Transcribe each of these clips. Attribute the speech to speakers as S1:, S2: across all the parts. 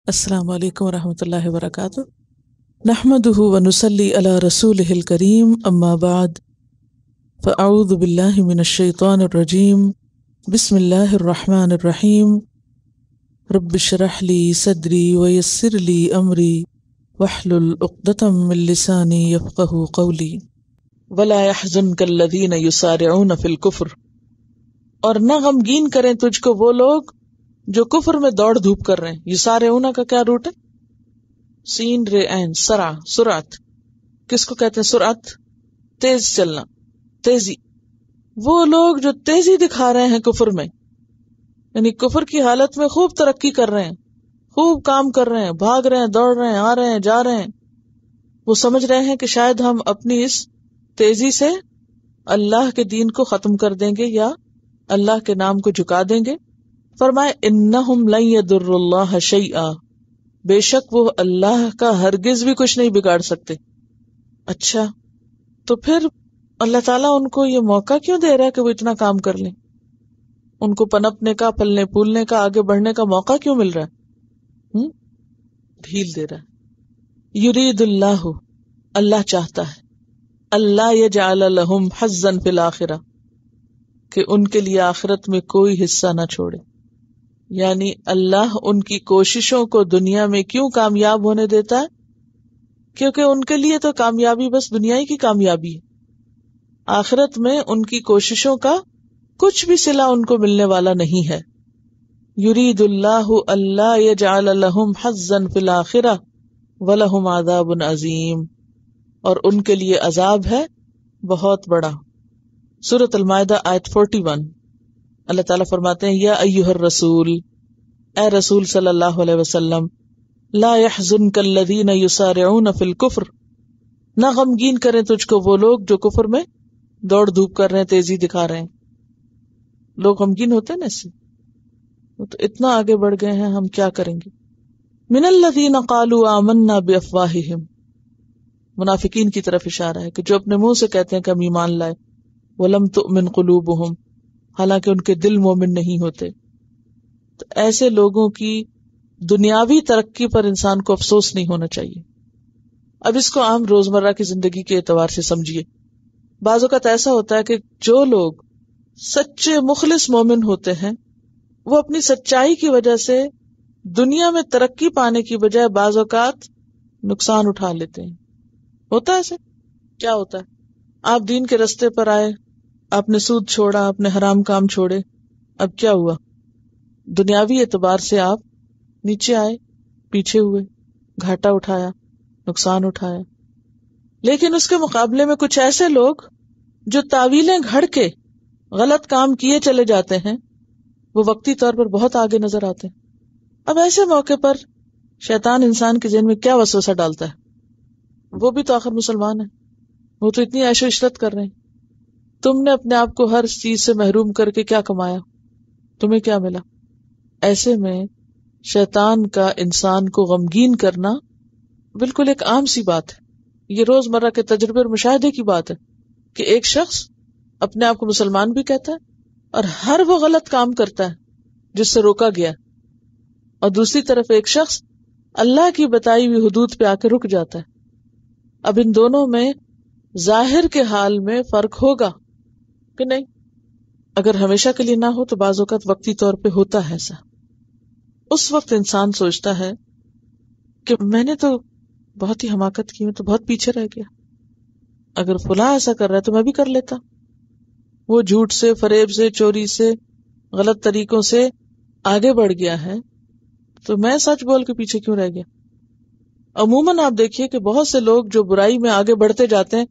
S1: السلام علیکم ورحمۃ اللہ وبرکاتہ۔ نحمدہ ونصلی علی رسولہ الکریم، اما بعد فاعوذ باللہ من الشیطان الرجیم، بسم اللہ الرحمن الرحیم۔ رب اشرح لی صدری ویسر لی امری واحلل عقدۃ من لسانی یفقہوا قولی۔ ولا يحزنک الذین یسارعون فی الکفر، اور نہ غمگین کریں تجھ کو وہ لوگ جو کفر میں دوڑ دھوپ کر رہے ہیں۔ یسارعون کا کیا روٹ ہے؟ سین رے عین سرع، سرعت۔ کس کو کہتے ہیں سرعت؟ تیز چلنا، تیزی۔ وہ لوگ جو تیزی دکھا رہے ہیں کفر میں، یعنی کفر کی حالت میں خوب ترقی کر رہے ہیں، خوب کام کر رہے ہیں، بھاگ رہے ہیں، دوڑ رہے ہیں، آ رہے ہیں، جا رہے ہیں، وہ سمجھ رہے ہیں کہ شاید ہم اپنی اس تیزی سے اللہ کے دین کو ختم کر دیں گے یا اللہ کے نام کو جھکا دیں گے۔ فرمائے انہم لن یضروا اللہ شیئا، بے شک وہ اللہ کا ہرگز بھی کچھ نہیں بگاڑ سکتے۔ اچھا، تو پھر اللہ تعالیٰ ان کو یہ موقع کیوں دے رہا ہے کہ وہ اتنا کام کر لیں؟ ان کو پنپنے کا، پلنے پھولنے کا، آگے بڑھنے کا موقع کیوں مل رہا ہے؟ ڈھیل دے رہا ہے۔ یرید اللہ، اللہ چاہتا ہے، اللہ یجعل لہم حظا فی الآخرہ، کہ ان کے لیے آخرت میں کوئی حصہ نہ چھوڑے۔ یعنی اللہ ان کی کوششوں کو دنیا میں کیوں کامیاب ہونے دیتا ہے؟ کیونکہ ان کے لیے تو کامیابی بس دنیا ہی کی کامیابی ہے، آخرت میں ان کی کوششوں کا کچھ بھی صلہ ان کو ملنے والا نہیں ہے۔ یرید اللہ اللہ یجعل لہم حظا فی الآخرہ ولہم عذاب عظیم، اور ان کے لیے عذاب ہے بہت بڑا۔ سورۃ المائدہ آیت 41، اللہ تعالیٰ فرماتے ہیں یا ایھا الرسول، اے رسول صلی اللہ علیہ وسلم، لا يحزنک الذین یسارعون فی الکفر، نہ غمگین کریں تجھ کو وہ لوگ جو کفر میں دوڑ دھوپ کر رہے ہیں، تیزی دکھا رہے ہیں۔ لوگ غمگین ہوتے ہیں نا اس سے، وہ تو اتنا آگے بڑھ گئے ہیں، ہم کیا کریں گے۔ من الذین قالوا آمنا بافواہہم، منافقین کی طرف اشارہ ہے کہ جو اپنے منہ سے کہتے ہیں کہ ہم ایمان لائے، ولم تؤمن قلوبہم، حالانکہ ان کے دل مومن نہیں ہوتے۔ تو ایسے لوگوں کی دنیاوی ترقی پر انسان کو افسوس نہیں ہونا چاہیے۔ اب اس کو عام روزمرہ کی زندگی کے اعتبار سے سمجھیے۔ بعض اوقات ایسا ہوتا ہے کہ جو لوگ سچے مخلص مومن ہوتے ہیں، وہ اپنی سچائی کی وجہ سے دنیا میں ترقی پانے کی بجائے بعض اوقات نقصان اٹھا لیتے ہیں۔ ہوتا ہے ایسے؟ کیا ہوتا ہے؟ آپ دین کے رستے پر آئے، آپ نے سود چھوڑا، آپ نے حرام کام چھوڑے، اب کیا ہوا؟ دنیاوی اعتبار سے آپ نیچے آئے، پیچھے ہوئے، گھاٹا اٹھایا، نقصان اٹھایا۔ لیکن اس کے مقابلے میں کچھ ایسے لوگ جو تعویلیں گھڑ کے غلط کام کیے چلے جاتے ہیں، وہ وقتی طور پر بہت آگے نظر آتے ہیں۔ اب ایسے موقع پر شیطان انسان کے ذہن میں کیا وسوسہ ڈالتا ہے؟ وہ بھی تو آخر مسلمان ہے، وہ تو اتنی عیش و عشرت کر رہے ہیں، تم نے اپنے آپ کو ہر چیز سے محروم کر کے کیا کمایا؟ تمہیں کیا ملا؟ ایسے میں شیطان کا انسان کو غمگین کرنا بالکل ایک عام سی بات ہے۔ یہ روزمرہ کے تجربے اور مشاہدے کی بات ہے کہ ایک شخص اپنے آپ کو مسلمان بھی کہتا ہے اور ہر وہ غلط کام کرتا ہے جس سے روکا گیا، اور دوسری طرف ایک شخص اللہ کی بتائی ہوئی حدود پہ آ کے رک جاتا ہے۔ اب ان دونوں میں ظاہر کے حال میں فرق ہوگا کہ نہیں؟ اگر ہمیشہ کے لیے نہ ہو تو بعض اوقات وقتی طور پہ ہوتا ہے ایسا۔ اس وقت انسان سوچتا ہے کہ میں نے تو بہت ہی حماقت کی، میں تو بہت پیچھے رہ گیا، اگر فلاں ایسا کر رہا ہے تو میں بھی کر لیتا۔ وہ جھوٹ سے، فریب سے، چوری سے، غلط طریقوں سے آگے بڑھ گیا ہے، تو میں سچ بول کے پیچھے کیوں رہ گیا؟ عموماً آپ دیکھیے کہ بہت سے لوگ جو برائی میں آگے بڑھتے جاتے ہیں،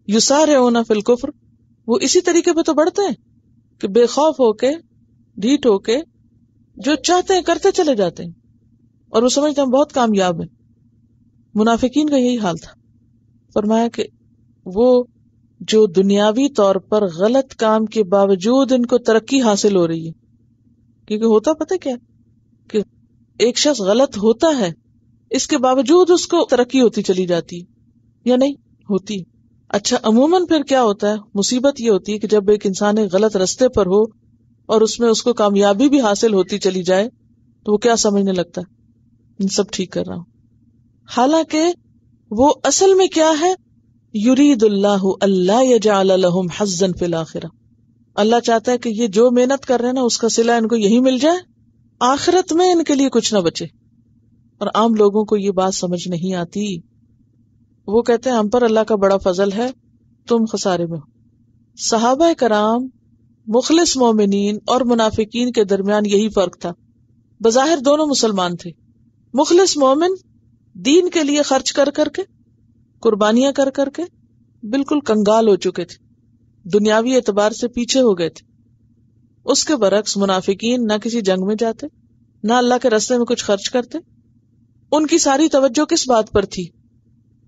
S1: یسارعون فی الکفر، وہ اسی طریقے پہ تو بڑھتے ہیں کہ بے خوف ہو کے، ڈھیٹ ہو کے، جو چاہتے ہیں کرتے چلے جاتے ہیں، اور وہ سمجھتے ہیں بہت کامیاب ہیں۔ منافقین کا یہی حال تھا۔ فرمایا کہ وہ جو دنیاوی طور پر غلط کام کے باوجود ان کو ترقی حاصل ہو رہی ہے، کیونکہ ہوتا پتہ کیا کہ ایک شخص غلط ہوتا ہے، اس کے باوجود اس کو ترقی ہوتی چلی جاتی یا نہیں ہوتی۔ اچھا، عموماً پھر کیا ہوتا ہے؟ مصیبت یہ ہوتی ہے کہ جب ایک انسان ایک غلط رستے پر ہو اور اس میں اس کو کامیابی بھی حاصل ہوتی چلی جائے تو وہ کیا سمجھنے لگتا ہے سب ٹھیک کر رہا ہوں. حالانکہ وہ اصل میں کیا ہے؟ یرید اللہ اللہ یجعل لہم حظا فی الآخرہ. اللہ چاہتا ہے کہ یہ جو محنت کر رہے ہیں نا اس کا صلہ ان کو یہی مل جائے، آخرت میں ان کے لیے کچھ نہ بچے. اور عام لوگوں کو یہ بات سمجھ نہیں آتی. وہ کہتے ہیں ہم پر اللہ کا بڑا فضل ہے، تم خسارے میں ہو. صحابہ کرام، مخلص مومنین اور منافقین کے درمیان یہی فرق تھا. بظاہر دونوں مسلمان تھے. مخلص مومن دین کے لیے خرچ کر کر کے، قربانیاں کر کر کے بالکل کنگال ہو چکے تھے، دنیاوی اعتبار سے پیچھے ہو گئے تھے. اس کے برعکس منافقین نہ کسی جنگ میں جاتے، نہ اللہ کے راستے میں کچھ خرچ کرتے. ان کی ساری توجہ کس بات پر تھی؟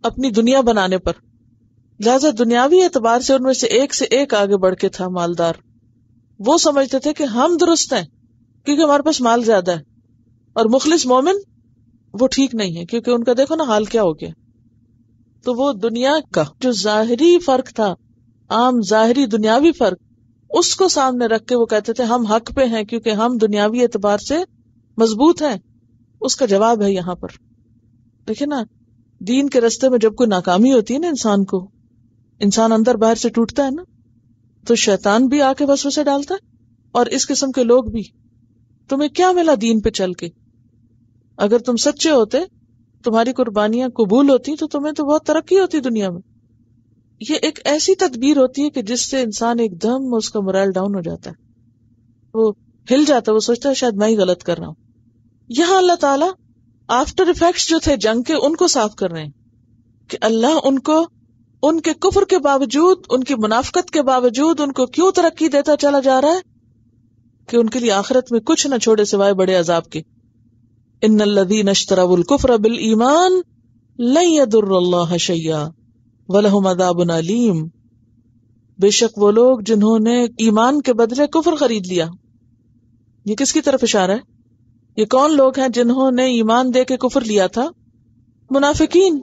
S1: اپنی دنیا بنانے پر. لہذا دنیاوی اعتبار سے ان میں سے ایک آگے بڑھ کے تھا مالدار. وہ سمجھتے تھے کہ ہم درست ہیں کیونکہ ہمارے پاس مال زیادہ ہے، اور مخلص مومن وہ ٹھیک نہیں ہے کیونکہ ان کا دیکھو نا حال کیا ہو گیا. تو وہ دنیا کا جو ظاہری فرق تھا، عام ظاہری دنیاوی فرق، اس کو سامنے رکھ کے وہ کہتے تھے ہم حق پہ ہیں کیونکہ ہم دنیاوی اعتبار سے مضبوط ہیں. اس کا جواب ہے یہاں پر. دیکھیں نا، دین کے راستے میں جب کوئی ناکامی ہوتی ہے نا انسان اندر باہر سے ٹوٹتا ہے نا، تو شیطان بھی آ کے وسوسے ڈالتا ہے، اور اس قسم کے لوگ بھی. تمہیں کیا ملا دین پہ چل کے؟ اگر تم سچے ہوتے، تمہاری قربانیاں قبول ہوتی تو تمہیں تو بہت ترقی ہوتی دنیا میں. یہ ایک ایسی تدبیر ہوتی ہے کہ جس سے انسان ایک دم اس کا مورائل ڈاؤن ہو جاتا ہے، وہ ہل جاتا ہے، وہ سوچتا ہے شاید میں ہی غلط کر رہا ہوں. یہاں اللہ تعالیٰ آفٹر افیکٹس جو تھے جنگ کے ان کو صاف کر رہے ہیں کہ اللہ ان کو ان کے کفر کے باوجود، ان کی منافقت کے باوجود ان کو کیوں ترقی دیتا چلا جا رہا ہے کہ ان کے لیے آخرت میں کچھ نہ چھوڑے سوائے بڑے عذاب کے. ان الذین اشتروا الکفر بالایمان لن یضروا اللہ شیئا وَلَهُمْ عَذَابٌ علیم. بے شک وہ لوگ جنہوں نے ایمان کے بدلے کفر خرید لیا. یہ کس کی طرف اشارہ ہے؟ یہ کون لوگ ہیں جنہوں نے ایمان دے کے کفر لیا تھا؟ منافقین.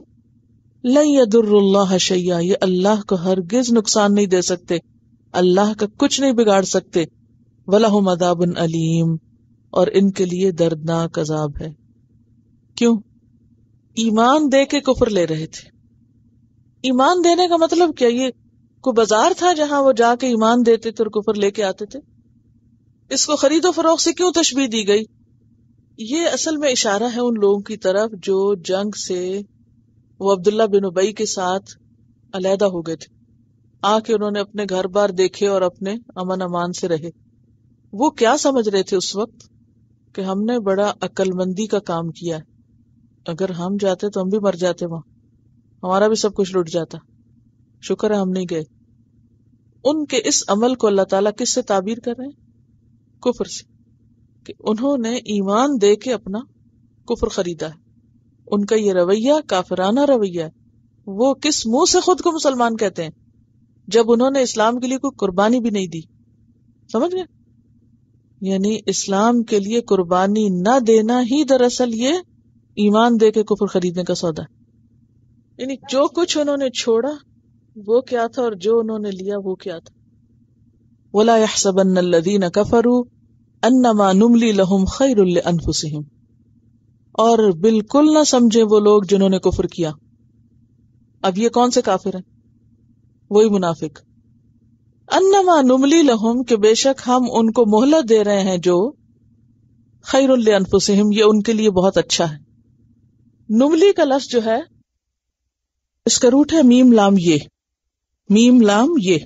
S1: لَن يَضُرُّوا اللَّهَ شَيْئًا، یہ اللہ کو ہرگز نقصان نہیں دے سکتے، اللہ کا کچھ نہیں بگاڑ سکتے. وَلَهُمْ عَذَابٌ علیم، اور ان کے لیے دردناک عذاب ہے. کیوں؟ ایمان دے کے کفر لے رہے تھے. ایمان دینے کا مطلب کیا؟ یہ کوئی بازار تھا جہاں وہ جا کے ایمان دیتے تھے اور کفر لے کے آتے تھے؟ اس کو خرید و فروخت سے کیوں تشبیہ دی گئی؟ یہ اصل میں اشارہ ہے ان لوگوں کی طرف جو جنگ سے وہ عبداللہ بن ابی کے ساتھ علیحدہ ہو گئے تھے. آ کے انہوں نے اپنے گھر بار دیکھے اور اپنے امن امان سے رہے. وہ کیا سمجھ رہے تھے اس وقت؟ کہ ہم نے بڑا عقل مندی کا کام کیا ہے، اگر ہم جاتے تو ہم بھی مر جاتے، وہاں ہمارا بھی سب کچھ لٹ جاتا، شکر ہے ہم نہیں گئے. ان کے اس عمل کو اللہ تعالیٰ کس سے تعبیر کر رہے ہیں؟ کفر سے، کہ انہوں نے ایمان دے کے اپنا کفر خریدا ہے. ان کا یہ رویہ کافرانہ رویہ ہے. وہ کس منہ سے خود کو مسلمان کہتے ہیں جب انہوں نے اسلام کے لیے کوئی قربانی بھی نہیں دی؟ سمجھ گئے؟ یعنی اسلام کے لیے قربانی نہ دینا ہی دراصل یہ ایمان دے کے کفر خریدنے کا سودا ہے. یعنی جو کچھ انہوں نے چھوڑا وہ کیا تھا اور جو انہوں نے لیا وہ کیا تھا. وَلَا يَحْسَبَنَّ الَّذِينَ كَفَرُوا أَنَّمَا نُمْلِي لَهُمْ خَيْرٌ لِأَنفُسِهِمْ، اور بالکل نہ سمجھے وہ لوگ جنہوں نے کفر کیا. اب یہ کون سے کافر ہیں؟ وہی منافق. انما نملی لہم، کہ بے شک ہم ان کو مہلت دے رہے ہیں جو خیر لانفسہم، یہ ان کے لیے بہت اچھا ہے. نملی کا لفظ جو ہے اس کا روٹ ہے میم لام یہ. میم لام یہ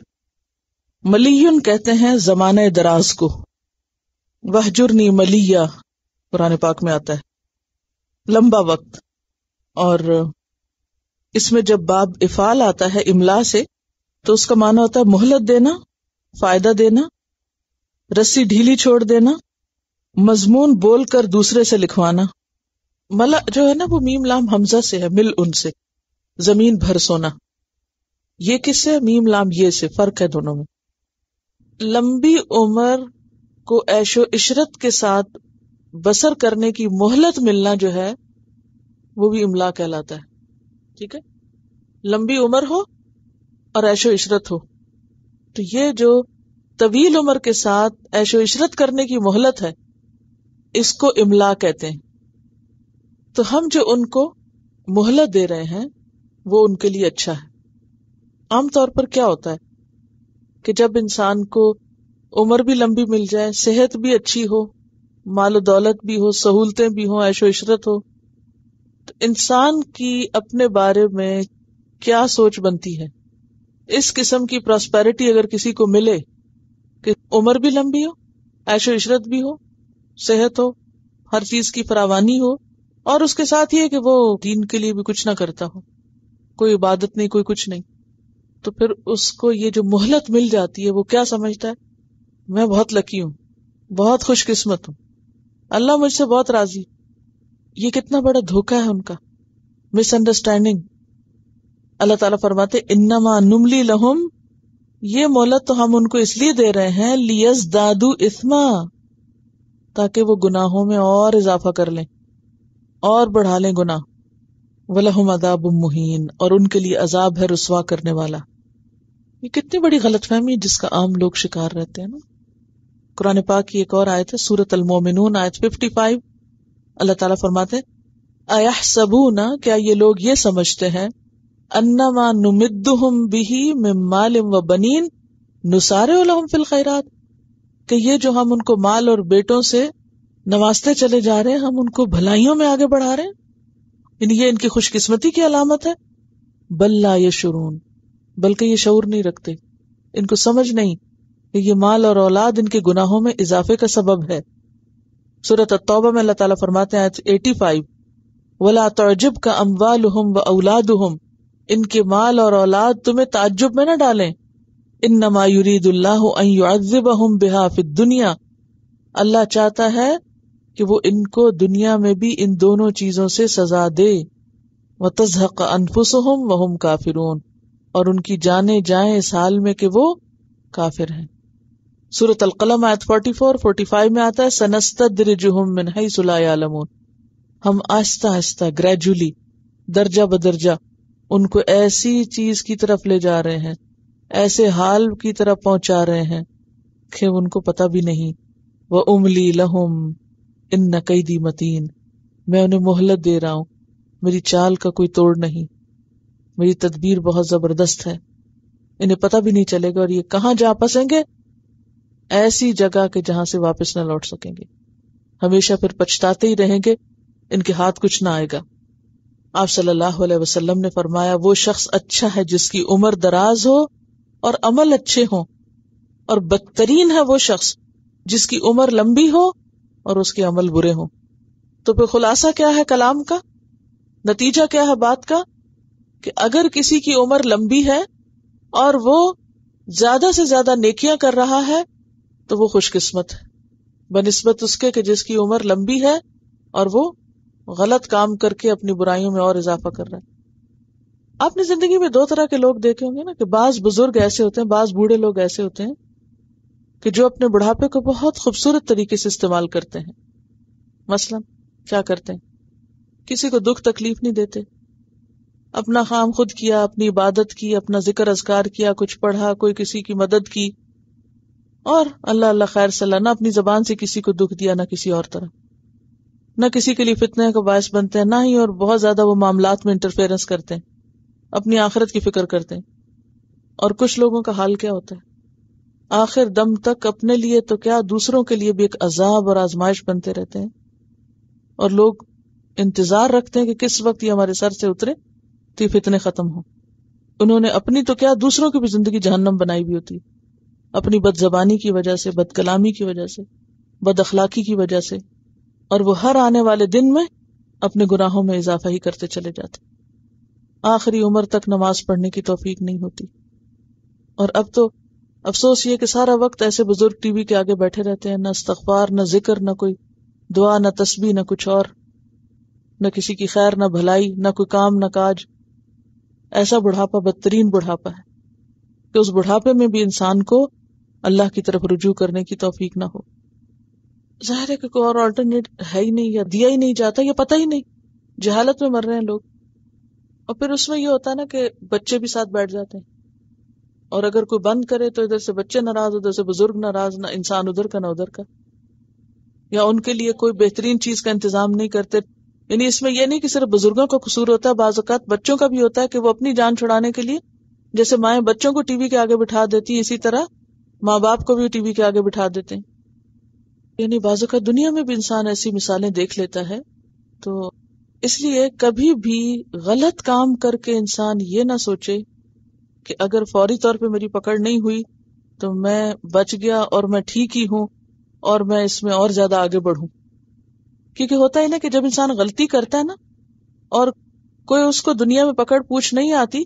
S1: ملیون کہتے ہیں زمانہ دراز کو. وہجرنی ملیہ قرآن پاک میں آتا ہے لمبا وقت. اور اس میں جب باب افعال آتا ہے املا سے تو اس کا معنی ہوتا ہے مہلت دینا، فائدہ دینا، رسی ڈھیلی چھوڑ دینا، مضمون بول کر دوسرے سے لکھوانا. ملا جو ہے نا وہ میم لام حمزہ سے ہے، مل ان سے زمین بھر سونا. یہ کس سے؟ میم لام یہ سے. فرق ہے دونوں میں. لمبی عمر کو عیش و عشرت کے ساتھ بسر کرنے کی مہلت ملنا جو ہے وہ بھی املا کہلاتا ہے. ٹھیک ہے، لمبی عمر ہو اور عیش و عشرت ہو، تو یہ جو طویل عمر کے ساتھ عیش و عشرت کرنے کی مہلت ہے اس کو املا کہتے ہیں. تو ہم جو ان کو مہلت دے رہے ہیں وہ ان کے لیے اچھا ہے. عام طور پر کیا ہوتا ہے کہ جب انسان کو عمر بھی لمبی مل جائے، صحت بھی اچھی ہو، مال و دولت بھی ہو، سہولتیں بھی ہوں، عیش و عشرت ہو، تو انسان کی اپنے بارے میں کیا سوچ بنتی ہے؟ اس قسم کی پراسپیرٹی اگر کسی کو ملے کہ عمر بھی لمبی ہو، عیش و عشرت بھی ہو، صحت ہو، ہر چیز کی فراوانی ہو، اور اس کے ساتھ یہ کہ وہ دین کے لیے بھی کچھ نہ کرتا ہو، کوئی عبادت نہیں، کوئی کچھ نہیں، تو پھر اس کو یہ جو مہلت مل جاتی ہے وہ کیا سمجھتا ہے؟ میں بہت لکی ہوں، بہت خوش قسمت ہوں، اللہ مجھ سے بہت راضی. یہ کتنا بڑا دھوکہ ہے ان کا، مس انڈرسٹینڈنگ. اللہ تعالیٰ فرماتے انما نملی لہم، یہ مہلت تو ہم ان کو اس لیے دے رہے ہیں لیزدادوا اثما، تاکہ وہ گناہوں میں اور اضافہ کر لیں اور بڑھا لیں گناہ. وَلَهُمْ عَذَابٌ مُهِينٌ، اور ان کے لیے عذاب ہے رسوا کرنے والا. یہ کتنی بڑی غلط فہمی جس کا عام لوگ شکار رہتے ہیں نا. قرآن پاک کی ایک اور آیت ہے سورۃ المومنون آیت 55. اللہ تعالیٰ فرماتے اَيَحْسَبُونَ، کیا یہ لوگ یہ سمجھتے ہیں انما نمدہم بہ من مال وبنین نسارع لہم فی الخیرات، کہ یہ جو ہم ان کو مال اور بیٹوں سے نوازتے چلے جا رہے ہیں، ہم ان کو بھلائیوں میں آگے بڑھا رہے ہیں، یعنی یہ ان کی خوش قسمتی کی علامت ہے. بل لا یشعرون، بلکہ یہ شعور نہیں رکھتے، ان کو سمجھ نہیں کہ یہ مال اور اولاد ان کے گناہوں میں اضافے کا سبب ہے. سورۃ التوبہ میں اللہ تعالیٰ فرماتے ہیں آیت 85 وَلَا تُعْجِبْكَ أَمْوَالُهُمْ وَأَوْلَادُهُمْ، ان کے مال اور اولاد تمہیں تعجب میں نہ ڈالیں. انما یرید اللہ ان یعذبہم بہا فی الدنیا، اللہ چاہتا ہے کہ وہ ان کو دنیا میں بھی ان دونوں چیزوں سے سزا دے. وتزہق انفسہم وہم کافرون، اور ان کی جانیں جائیں اس حال میں کہ وہ کافر ہیں. سورۃ القلم آیت 44-45 میں آتا ہے سنستدرجہم من حیث لا یعلمون، ہم آہستہ آہستہ گریجولی درجہ بدرجہ ان کو ایسی چیز کی طرف لے جا رہے ہیں، ایسے حال کی طرف پہنچا رہے ہیں کہ ان کو پتہ بھی نہیں. وَأُمْلِي لَهُمْ إِنَّ كَيْدِي مَتِينٌ، میں انہیں مہلت دے رہا ہوں، میری چال کا کوئی توڑ نہیں، میری تدبیر بہت زبردست ہے. انہیں پتہ بھی نہیں چلے گا، اور یہ کہاں جا پسیں گے؟ ایسی جگہ کہ جہاں سے واپس نہ لوٹ سکیں گے، ہمیشہ پھر پچھتاتے ہی رہیں گے، ان کے ہاتھ کچھ نہ آئے گا. آپ صلی اللہ علیہ وسلم نے فرمایا وہ شخص اچھا ہے جس کی عمر دراز ہو اور عمل اچھے ہوں، اور بدترین ہے وہ شخص جس کی عمر لمبی ہو اور اس کے عمل برے ہوں. تو پھر خلاصہ کیا ہے کلام کا، نتیجہ کیا ہے بات کا، کہ اگر کسی کی عمر لمبی ہے اور وہ زیادہ سے زیادہ نیکیاں کر رہا ہے تو وہ خوش قسمت ہے بنسبت اس کے کہ جس کی عمر لمبی ہے اور وہ غلط کام کر کے اپنی برائیوں میں اور اضافہ کر رہا ہے. آپ نے زندگی میں دو طرح کے لوگ دیکھے ہوں گے نا، کہ بعض بزرگ ایسے ہوتے ہیں، بعض بوڑھے لوگ ایسے ہوتے ہیں کہ جو اپنے بڑھاپے کو بہت خوبصورت طریقے سے استعمال کرتے ہیں. مثلا کیا کرتے ہیں؟ کسی کو دکھ تکلیف نہیں دیتے، اپنا کام خود کیا، اپنی عبادت کی، اپنا ذکر اذکار کیا، کچھ پڑھا، کوئی کسی کی مدد کی، اور اللہ اللہ خیر صلی اللہ، نہ اپنی زبان سے کسی کو دکھ دیا، نہ کسی اور طرح، نہ کسی کے لیے فتنے کا باعث بنتے ہیں، نہ ہی اور بہت زیادہ وہ معاملات میں انٹرفیئرنس کرتے ہیں، اپنی آخرت کی فکر کرتے ہیں. اور کچھ لوگوں کا حال کیا ہوتا ہے، آخر دم تک اپنے لیے تو کیا دوسروں کے لیے بھی ایک عذاب اور آزمائش بنتے رہتے ہیں، اور لوگ انتظار رکھتے ہیں کہ کس وقت یہ ہمارے سر سے اترے تو یہ فتنے ختم ہوں. انہوں نے اپنی تو کیا دوسروں کی بھی زندگی جہنم بنائی بھی ہوتی، اپنی بد زبانی کی وجہ سے، بد کلامی کی وجہ سے، بد اخلاقی کی وجہ سے، اور وہ ہر آنے والے دن میں اپنے گناہوں میں اضافہ ہی کرتے چلے جاتے، آخری عمر تک نماز پڑھنے کی توفیق نہیں ہوتی. اور اب تو افسوس یہ کہ سارا وقت ایسے بزرگ ٹی وی کے آگے بیٹھے رہتے ہیں، نہ استغفار، نہ ذکر، نہ کوئی دعا، نہ تسبیح، نہ کچھ اور، نہ کسی کی خیر، نہ بھلائی، نہ کوئی کام، نہ کاج. ایسا بڑھاپا بدترین بڑھاپا ہے کہ اس بڑھاپے میں بھی انسان کو اللہ کی طرف رجوع کرنے کی توفیق نہ ہو. ظاہر ہے کہ کوئی اور آلٹرنیٹ ہے ہی نہیں، یا دیا ہی نہیں جاتا، یا پتہ ہی نہیں، جہالت میں مر رہے ہیں لوگ. اور پھر اس میں یہ ہوتا ہے نا کہ بچے بھی ساتھ بیٹھ جاتے ہیں، اور اگر کوئی بند کرے تو ادھر سے بچے ناراض، ادھر سے بزرگ ناراض، نہ انسان ادھر کا نہ ادھر کا، یا ان کے لیے کوئی بہترین چیز کا انتظام نہیں کرتے. یعنی اس میں یہ نہیں کہ صرف بزرگوں کا قصور ہوتا ہے، بعض اوقات بچوں کا بھی ہوتا ہے کہ وہ اپنی جان چھڑانے کے لیے جیسے مائیں بچوں کو ٹی وی کے آگے بٹھا دیتی ہیں، اسی طرح ماں باپ کو بھی ٹی وی کے آگے بٹھا دیتے ہیں. یعنی بعض اوقات دنیا میں بھی انسان ایسی مثالیں دیکھ لیتا ہے. تو اس لیے کبھی بھی غلط کام کر کے انسان یہ نہ سوچے کہ اگر فوری طور پہ میری پکڑ نہیں ہوئی تو میں بچ گیا اور میں ٹھیک ہی ہوں اور میں اس میں اور زیادہ آگے بڑھوں. کیونکہ ہوتا ہے نا کہ جب انسان غلطی کرتا ہے نا اور کوئی اس کو دنیا میں پکڑ پوچھ نہیں آتی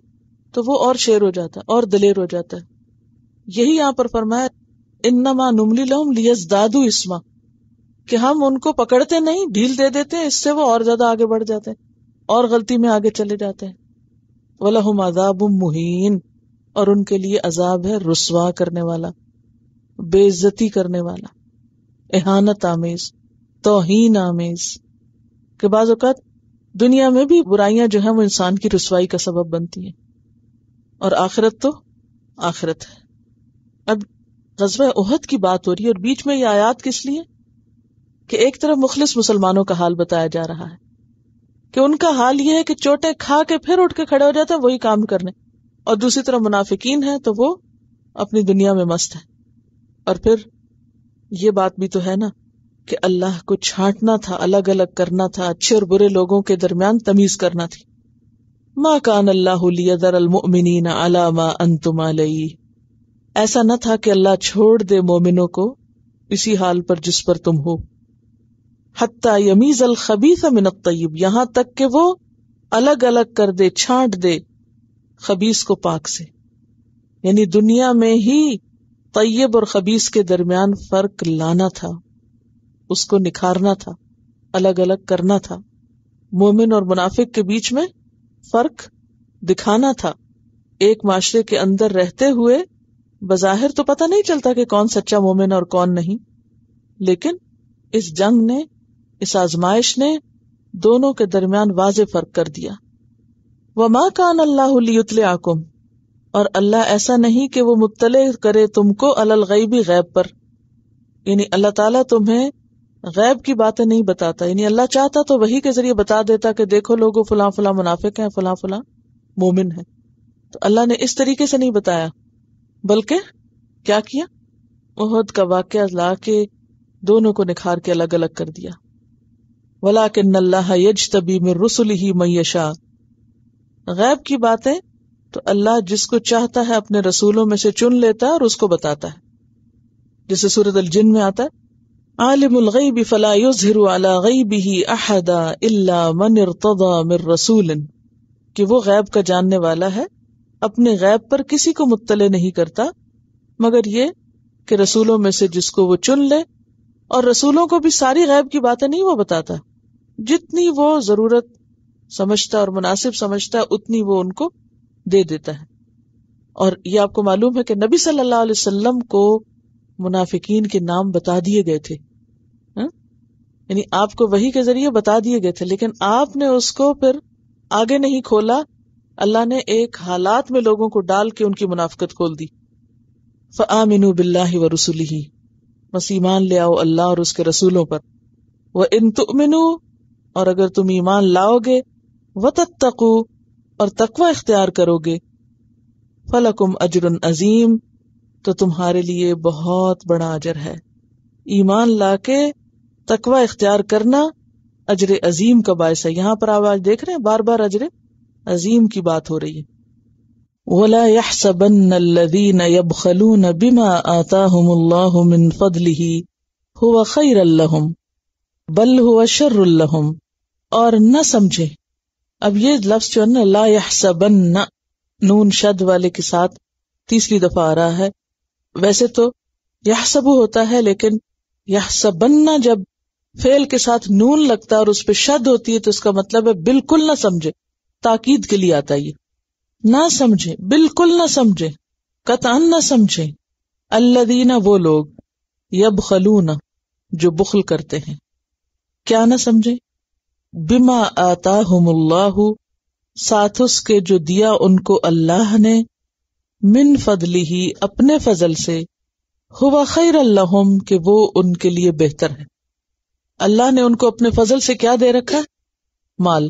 S1: تو وہ اور شیر ہو جاتا ہے اور دلیر ہو جاتا ہے. یہی یہاں پر فرمایا انما نملی لہم لیزدادوا اسما، کہ ہم ان کو پکڑتے نہیں، ڈھیل دے دیتے ہیں، اس سے وہ اور زیادہ آگے بڑھ جاتے ہیں اور غلطی میں آگے چلے جاتے ہیں. وَلَهُمْ عَذَابٌ مُهِينٌ، اور ان کے لیے عذاب ہے رسوا کرنے والا، بے عزتی کرنے والا، اہانت آمیز، توہین آمیز. کہ بعض اوقات دنیا میں بھی برائیاں جو ہیں وہ انسان کی رسوائی کا سبب بنتی ہیں، اور آخرت تو آخرت ہے. اب غزوہ احد کی بات ہو رہی ہے اور بیچ میں یہ آیات کس لیے کہ ایک طرف مخلص مسلمانوں کا حال بتایا جا رہا ہے کہ ان کا حال یہ ہے کہ چوٹیں کھا کے پھر اٹھ کے کھڑے ہو جاتے ہیں وہی کام کرنے، اور دوسری طرف منافقین ہیں تو وہ اپنی دنیا میں مست ہیں. اور پھر یہ بات بھی تو ہے نا کہ اللہ کو چھانٹنا تھا، الگ الگ کرنا تھا، اچھے اور برے لوگوں کے درمیان تمیز کرنا تھی. ما کان اللہ لیذر المؤمنین علی ما انتم علیہ، ایسا نہ تھا کہ اللہ چھوڑ دے مومنوں کو اسی حال پر جس پر تم ہو. حتی یمیز الخبیث من الطیب، یہاں تک کہ وہ الگ الگ کر دے، چھانٹ دے خبیث کو پاک سے. یعنی دنیا میں ہی طیب اور خبیث کے درمیان فرق لانا تھا، اس کو نکھارنا تھا، الگ الگ کرنا تھا، مومن اور منافق کے بیچ میں فرق دکھانا تھا. ایک معاشرے کے اندر رہتے ہوئے بظاہر تو پتہ نہیں چلتا کہ کون سچا مومن اور کون نہیں، لیکن اس جنگ نے، اس آزمائش نے دونوں کے درمیان واضح فرق کر دیا. وَمَا كَانَ اللَّهُ لِيُطْلِعَكُمْ، اور اللہ ایسا نہیں کہ وہ مطلع کرے تم کو علی الغیب، غیب پر. یعنی اللہ تعالیٰ تمہیں غیب کی باتیں نہیں بتاتا. یعنی اللہ چاہتا تو وحی کے ذریعے بتا دیتا کہ دیکھو لوگوں فلاں فلاں منافق ہیں، فلاں فلاں مومن ہیں. تو اللہ نے اس طریقے سے نہیں بتایا، بلکہ کیا کیا، احد کا واقعہ لا کے دونوں کو نکھار کے الگ الگ کر دیا. وَلَٰكِنَّ اللَّهَ يَجْتَبِي مِن رُّسُلِهِ مَن يَشَاءُ، غیب کی باتیں تو اللہ جس کو چاہتا ہے اپنے رسولوں میں سے چن لیتا ہے اور اس کو بتاتا ہے. جیسے سورۃ الجن میں آتا ہے عالم الغیب فلا یظہر علی غیبہ احدا الا من ارتضی من رسول، کہ وہ غیب کا جاننے والا ہے، اپنے غیب پر کسی کو مطلع نہیں کرتا مگر یہ کہ رسولوں میں سے جس کو وہ چن لے. اور رسولوں کو بھی ساری غیب کی باتیں نہیں وہ بتاتا، جتنی وہ ضرورت سمجھتا اور مناسب سمجھتا ہے اتنی وہ ان کو دے دیتا ہے. اور یہ آپ کو معلوم ہے کہ نبی صلی اللہ علیہ وسلم کو منافقین کے نام بتا دیے گئے تھے، یعنی آپ کو وحی کے ذریعے بتا دیے گئے تھے، لیکن آپ نے اس کو پھر آگے نہیں کھولا. اللہ نے ایک حالات میں لوگوں کو ڈال کے ان کی منافقت کھول دی. فآمنوا باللہ ورسلہ، بس ایمان لے آؤ اللہ اور اس کے رسولوں پر. وَإِن تُؤْمِنُوا، اور اگر تم ایمان لاؤ گے، وَتَتَّقُوا، اور تقوی اختیار کرو گے، فَلَكُمْ أَجْرٌ عَظِيمٌ، تو تمہارے لیے بہت بڑا اجر ہے. ایمان لا کے تقوی اختیار کرنا اجر عظیم کا باعث ہے. یہاں پر آپ آج دیکھ رہے ہیں بار بار اجر عظیم کی بات ہو رہی ہے. وَلَا يَحْسَبَنَّ الَّذِينَ يَبْخَلُونَ بِمَا آتَاهُمُ اللَّهُ مِنْ فَضْلِهِ هُوَ خَيْرًا لَهُمْ بَلْ هُوَ شَرٌّ لَهُمْ، اور نہ سمجھے. اب یہ لفظ جو ہے نا لا يحسبن، نون شد والے کے ساتھ تیسری دفعہ آ رہا ہے. ویسے تو یحسب ہوتا ہے، لیکن یحسبن جب فعل کے ساتھ نون لگتا ہے اور اس پہ شد ہوتی ہے تو اس کا مطلب ہے بالکل نہ سمجھے، تاکید کے لیے آتا ہے. نہ سمجھے، بالکل نہ سمجھے، قطعاً نہ سمجھے. الذین، وہ لوگ، یبخلون، جو بخل کرتے ہیں. کیا نہ سمجھے؟ بما آتاہم اللہ، ساتھ اس کے جو دیا ان کو اللہ نے، من فضلہ، اپنے فضل سے، ہوا خیر لہم، کہ وہ ان کے لیے بہتر ہے. اللہ نے ان کو اپنے فضل سے کیا دے رکھا ہے؟ مال،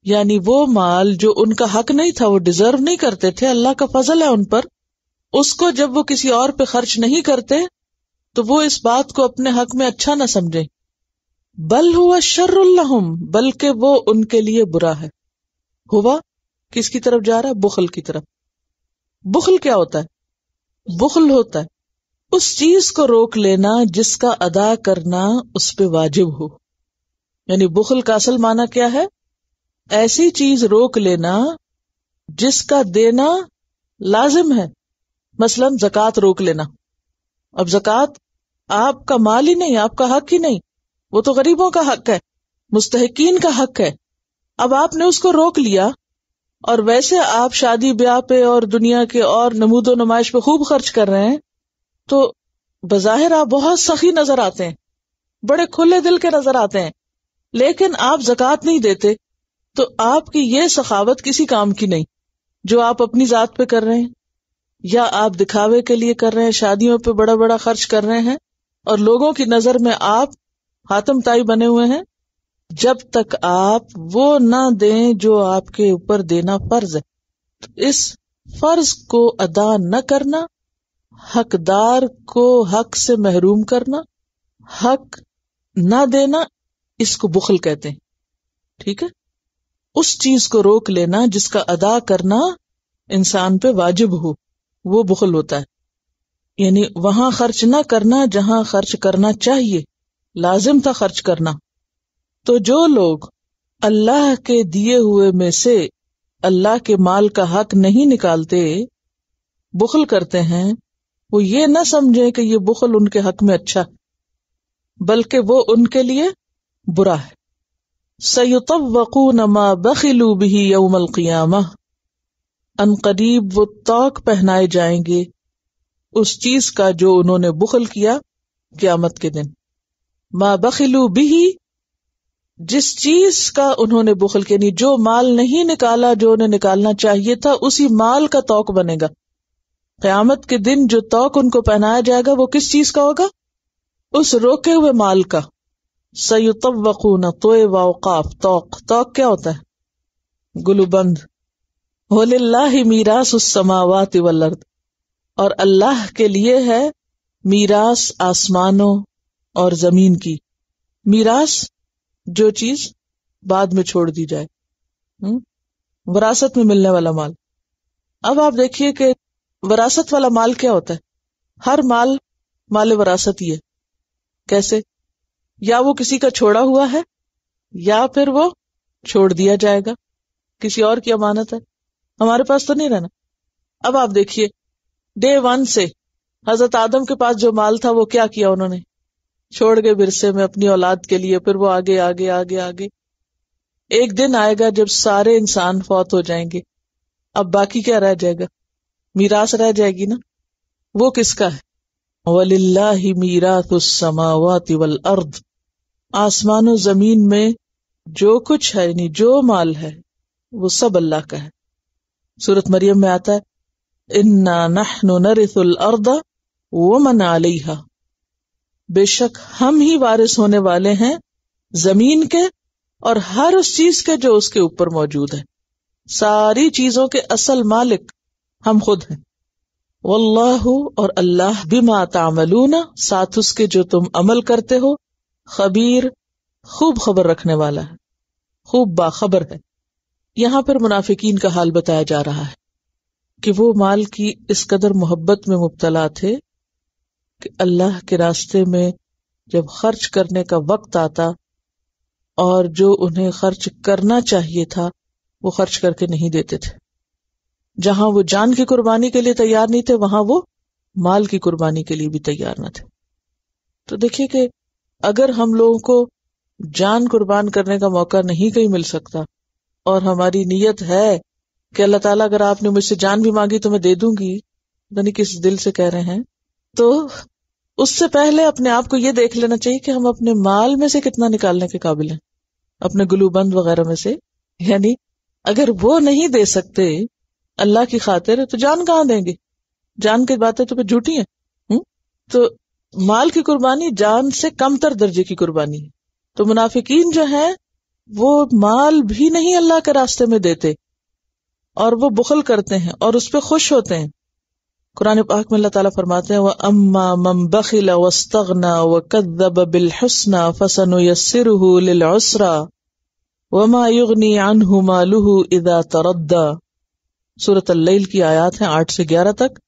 S1: یعنی وہ مال جو ان کا حق نہیں تھا، وہ ڈیزرو نہیں کرتے تھے، اللہ کا فضل ہے ان پر، اس کو جب وہ کسی اور پہ خرچ نہیں کرتے تو وہ اس بات کو اپنے حق میں اچھا نہ سمجھیں، بل ہوا شر لہم، بلکہ وہ ان کے لیے برا ہے۔ ہوا کس کی طرف جا رہا ہے؟ بخل کی طرف۔ بخل کیا ہوتا ہے؟ بخل ہوتا ہے اس چیز کو روک لینا جس کا ادا کرنا اس پہ واجب ہو، یعنی بخل کا اصل معنی کیا ہے؟ ایسی چیز روک لینا جس کا دینا لازم ہے، مثلا زکوٰۃ روک لینا۔ اب زکوٰۃ آپ کا مال ہی نہیں، آپ کا حق ہی نہیں، وہ تو غریبوں کا حق ہے، مستحقین کا حق ہے۔ اب آپ نے اس کو روک لیا اور ویسے آپ شادی بیاہ پہ اور دنیا کے اور نمود و نمائش پہ خوب خرچ کر رہے ہیں، تو بظاہر آپ بہت سخی نظر آتے ہیں، بڑے کھلے دل کے نظر آتے ہیں، لیکن آپ زکوٰۃ نہیں دیتے، تو آپ کی یہ سخاوت کسی کام کی نہیں جو آپ اپنی ذات پہ کر رہے ہیں، یا آپ دکھاوے کے لیے کر رہے ہیں، شادیوں پہ بڑا بڑا خرچ کر رہے ہیں اور لوگوں کی نظر میں آپ حاتم تائی بنے ہوئے ہیں۔ جب تک آپ وہ نہ دیں جو آپ کے اوپر دینا فرض ہے، تو اس فرض کو ادا نہ کرنا، حقدار کو حق سے محروم کرنا، حق نہ دینا، اس کو بخل کہتے ہیں۔ ٹھیک ہے، اس چیز کو روک لینا جس کا ادا کرنا انسان پہ واجب ہو، وہ بخل ہوتا ہے، یعنی وہاں خرچ نہ کرنا جہاں خرچ کرنا چاہیے، لازم تھا خرچ کرنا۔ تو جو لوگ اللہ کے دیے ہوئے میں سے اللہ کے مال کا حق نہیں نکالتے، بخل کرتے ہیں، وہ یہ نہ سمجھیں کہ یہ بخل ان کے حق میں اچھا، بلکہ وہ ان کے لیے برا ہے۔ سَيُطَوَّقُونَ مَا بَخِلُوا بِهِ يَوْمَ الْقِيَامَةِ، ان قریب وہ طوق پہنائے جائیں گے اس چیز کا جو انہوں نے بخل کیا قیامت کے دن۔ ما بخلوا به، جس چیز کا انہوں نے بخل کیا، یعنی جو مال نہیں نکالا جو انہیں نکالنا چاہیے تھا، اسی مال کا طوق بنے گا قیامت کے دن۔ جو طوق ان کو پہنایا جائے گا وہ کس چیز کا ہوگا؟ اس روکے ہوئے مال کا۔ سَيُطَوَّقُونَ، طوع واوقاف، طوق، طوق کیا ہوتا ہے؟ گلو بند۔ وَلِلَّهِ مِيرَاثُ السَّمَاوَاتِ وَالْأَرْضِ، اور اللہ کے لیے ہے میراث آسمانوں اور زمین کی۔ میراث جو چیز بعد میں چھوڑ دی جائے، وراثت میں ملنے والا مال۔ اب آپ دیکھیے کہ وراثت والا مال کیا ہوتا ہے؟ ہر مال مال وراثت ہی ہے۔ کیسے؟ یا وہ کسی کا چھوڑا ہوا ہے یا پھر وہ چھوڑ دیا جائے گا، کسی اور کی امانت ہے، ہمارے پاس تو نہیں رہنا۔ اب آپ دیکھیے ڈے ون سے حضرت آدم کے پاس جو مال تھا وہ کیا کیا انہوں نے؟ چھوڑ گئے ورثے میں اپنی اولاد کے لیے، پھر وہ آگے آگے آگے آگے۔ ایک دن آئے گا جب سارے انسان فوت ہو جائیں گے، اب باقی کیا رہ جائے گا؟ میراث رہ جائے گی نا، وہ کس کا ہے؟ وَلِلَّهِ مِيرَاثُ السَّمَاوَاتِ وَالْأَرْضِ، آسمان و زمین میں جو کچھ ہے، یعنی جو مال ہے وہ سب اللہ کا ہے۔ سورۃ مریم میں آتا ہے اِنَّا نَحْنُ نَرِثُ الْأَرْضَ وَمَنْ عَلَيْهَا، بے شک ہم ہی وارث ہونے والے ہیں زمین کے اور ہر اس چیز کے جو اس کے اوپر موجود ہے۔ ساری چیزوں کے اصل مالک ہم خود ہیں۔ واللہ، اور اللہ، بما تعملون، ساتھ اس کے جو تم عمل کرتے ہو، خبیر، خوب خبر رکھنے والا ہے، خوب باخبر ہے۔ یہاں پر منافقین کا حال بتایا جا رہا ہے کہ وہ مال کی اس قدر محبت میں مبتلا تھے کہ اللہ کے راستے میں جب خرچ کرنے کا وقت آتا اور جو انہیں خرچ کرنا چاہیے تھا وہ خرچ کر کے نہیں دیتے تھے۔ جہاں وہ جان کی قربانی کے لیے تیار نہیں تھے وہاں وہ مال کی قربانی کے لیے بھی تیار نہ تھے۔ تو دیکھیے کہ اگر ہم لوگوں کو جان قربان کرنے کا موقع نہیں کہیں مل سکتا اور ہماری نیت ہے کہ اللہ تعالیٰ اگر آپ نے مجھ سے جان بھی مانگی تو میں دے دوں گی، پتہ نہیں کس دل سے کہہ رہے ہیں، تو اس سے پہلے اپنے آپ کو یہ دیکھ لینا چاہیے کہ ہم اپنے مال میں سے کتنا نکالنے کے قابل ہیں، اپنے گلو بند وغیرہ میں سے۔ یعنی اگر وہ نہیں دے سکتے اللہ کی خاطر تو جان کہاں دیں گے؟ جان کی باتیں تو پھر جھوٹی ہیں۔ تو مال کی قربانی جان سے کم تر درجے کی قربانی ہے۔ تو منافقین جو ہیں وہ مال بھی نہیں اللہ کے راستے میں دیتے اور وہ بخل کرتے ہیں اور اس پہ خوش ہوتے ہیں. قرآن پاک میں اللہ تعالیٰ فرماتے ہیں وَأَمَّا مَن بَخِلَ وَاسْتَغْنَى وَكَذَّبَ بِالْحُسْنَى فَسَنُيَسِّرُهُ لِلْعُسْرَى وَمَا يُغْنِي عَنْهُ مَالُهُ إِذَا تَرَدَّى. سورۃ اللیل کی آیات ہیں 8 سے 11 تک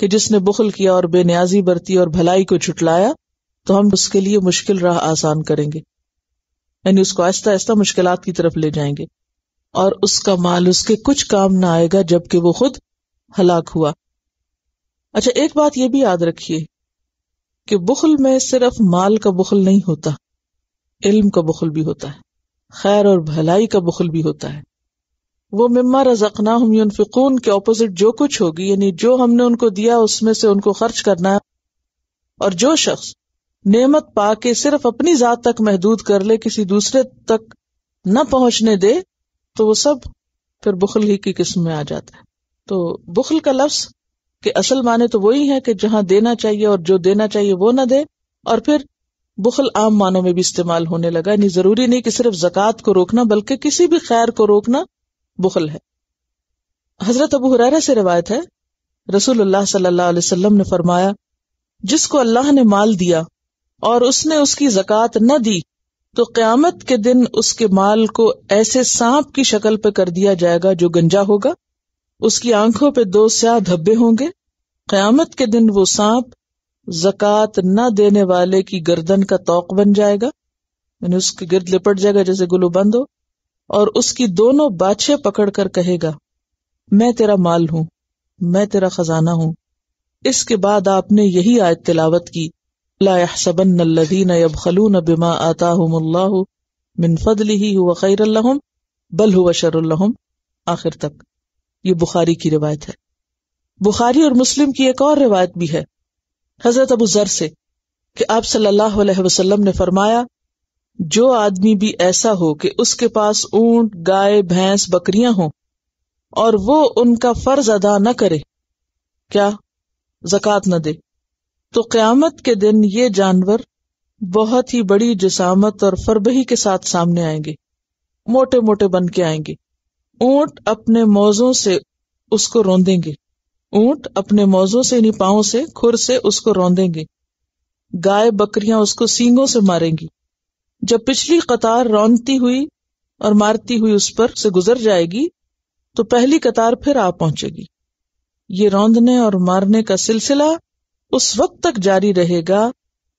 S1: کہ جس نے بخل کیا اور بے نیازی برتی اور بھلائی کو جھٹلایا تو ہم اس کے لیے مشکل راہ آسان کریں گے، یعنی اس کو آہستہ آہستہ مشکلات کی طرف لے جائیں گے اور اس کا مال اس کے کچھ کام نہ آئے گا جبکہ وہ خود ہلاک ہوا. اچھا، ایک بات یہ بھی یاد رکھیے کہ بخل میں صرف مال کا بخل نہیں ہوتا، علم کا بخل بھی ہوتا ہے، خیر اور بھلائی کا بخل بھی ہوتا ہے. وہ مما رزقناہم ينفقون کے اپوزٹ جو کچھ ہوگی، یعنی جو ہم نے ان کو دیا اس میں سے ان کو خرچ کرنا ہے. اور جو شخص نعمت پا کے صرف اپنی ذات تک محدود کر لے، کسی دوسرے تک نہ پہنچنے دے، تو وہ سب پھر بخل ہی کی قسم میں آ جاتا ہے. تو بخل کا لفظ کہ اصل معنی تو وہی ہے کہ جہاں دینا چاہیے اور جو دینا چاہیے وہ نہ دے، اور پھر بخل عام معنوں میں بھی استعمال ہونے لگا، یعنی ضروری نہیں کہ صرف زکوٰۃ کو روکنا بلکہ کسی بھی خیر کو روکنا بخل ہے. حضرت ابو ہریرہ سے روایت ہے، رسول اللہ صلی اللہ علیہ وسلم نے فرمایا جس کو اللہ نے مال دیا اور اس نے اس کی زکوٰۃ نہ دی تو قیامت کے دن اس کے مال کو ایسے سانپ کی شکل پہ کر دیا جائے گا جو گنجا ہوگا، اس کی آنکھوں پہ 2 سیاہ دھبے ہوں گے. قیامت کے دن وہ سانپ زکوٰۃ نہ دینے والے کی گردن کا طوق بن جائے گا، یعنی اس کے گرد لپٹ جائے گا جیسے گلو بند ہو، اور اس کی دونوں باچھیں پکڑ کر کہے گا میں تیرا مال ہوں، میں تیرا خزانہ ہوں. اس کے بعد آپ نے یہی آیت تلاوت کی لا يحسبن الذين يبخلون بما آتاهم الله من فضله هو خير لهم بل هو شر لهم، آخر تک. یہ بخاری کی روایت ہے. بخاری اور مسلم کی ایک اور روایت بھی ہے حضرت ابو ذر سے کہ آپ صلی اللہ علیہ وسلم نے فرمایا جو آدمی بھی ایسا ہو کہ اس کے پاس اونٹ، گائے، بھینس، بکریاں ہوں اور وہ ان کا فرض ادا نہ کرے، کیا زکوٰۃ نہ دے، تو قیامت کے دن یہ جانور بہت ہی بڑی جسامت اور فربہی کے ساتھ سامنے آئیں گے، موٹے موٹے بن کے آئیں گے. اونٹ اپنے موزوں سے اس کو روندیں گے، اونٹ اپنے موزوں سے یعنی پاؤں سے، کھر سے اس کو روندیں گے. گائے بکریاں اس کو سینگوں سے ماریں گی. جب پچھلی قطار روندتی ہوئی اور مارتی ہوئی اس پر سے گزر جائے گی تو پہلی قطار پھر آ پہنچے گی. یہ روندنے اور مارنے کا سلسلہ اس وقت تک جاری رہے گا